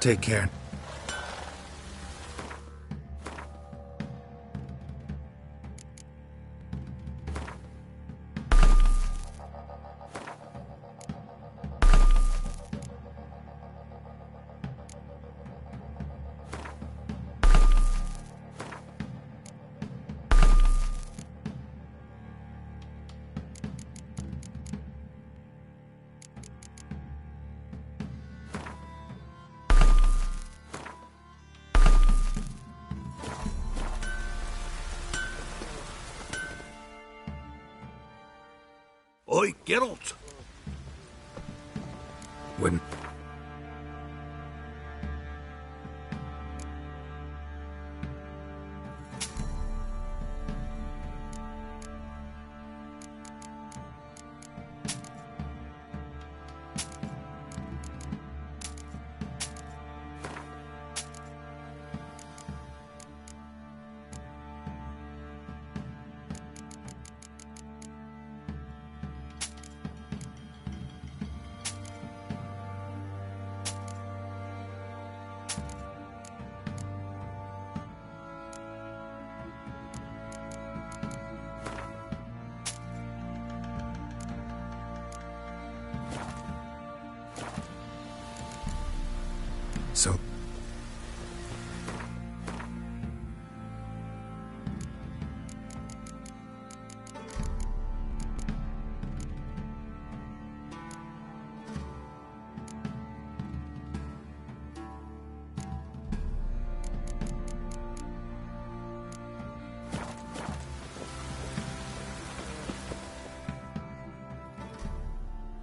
Take care. Oi, Geralt! When... So...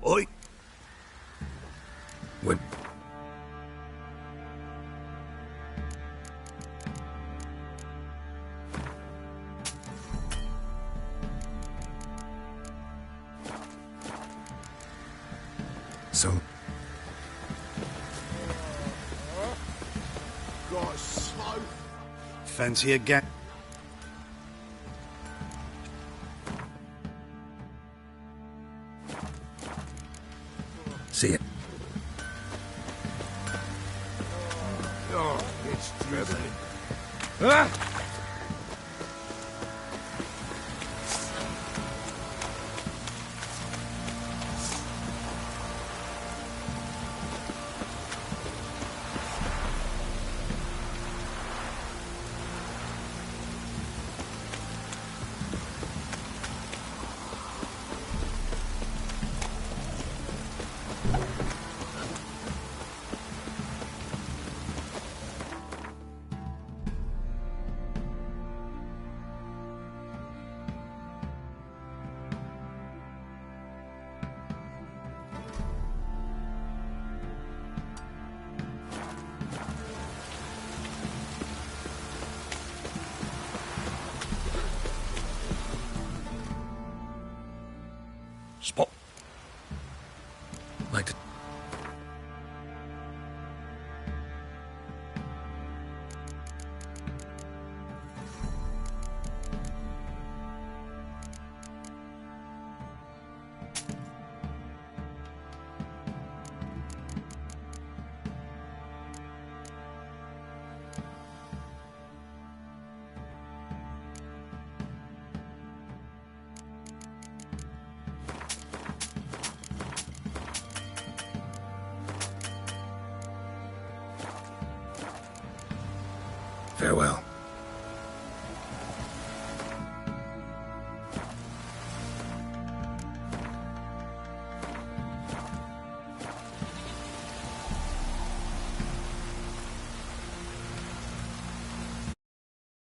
Oi! When... So... Got so... Fancy a gap? See it. Oh, it's drizzling. Ah! Spot. Like to... Farewell.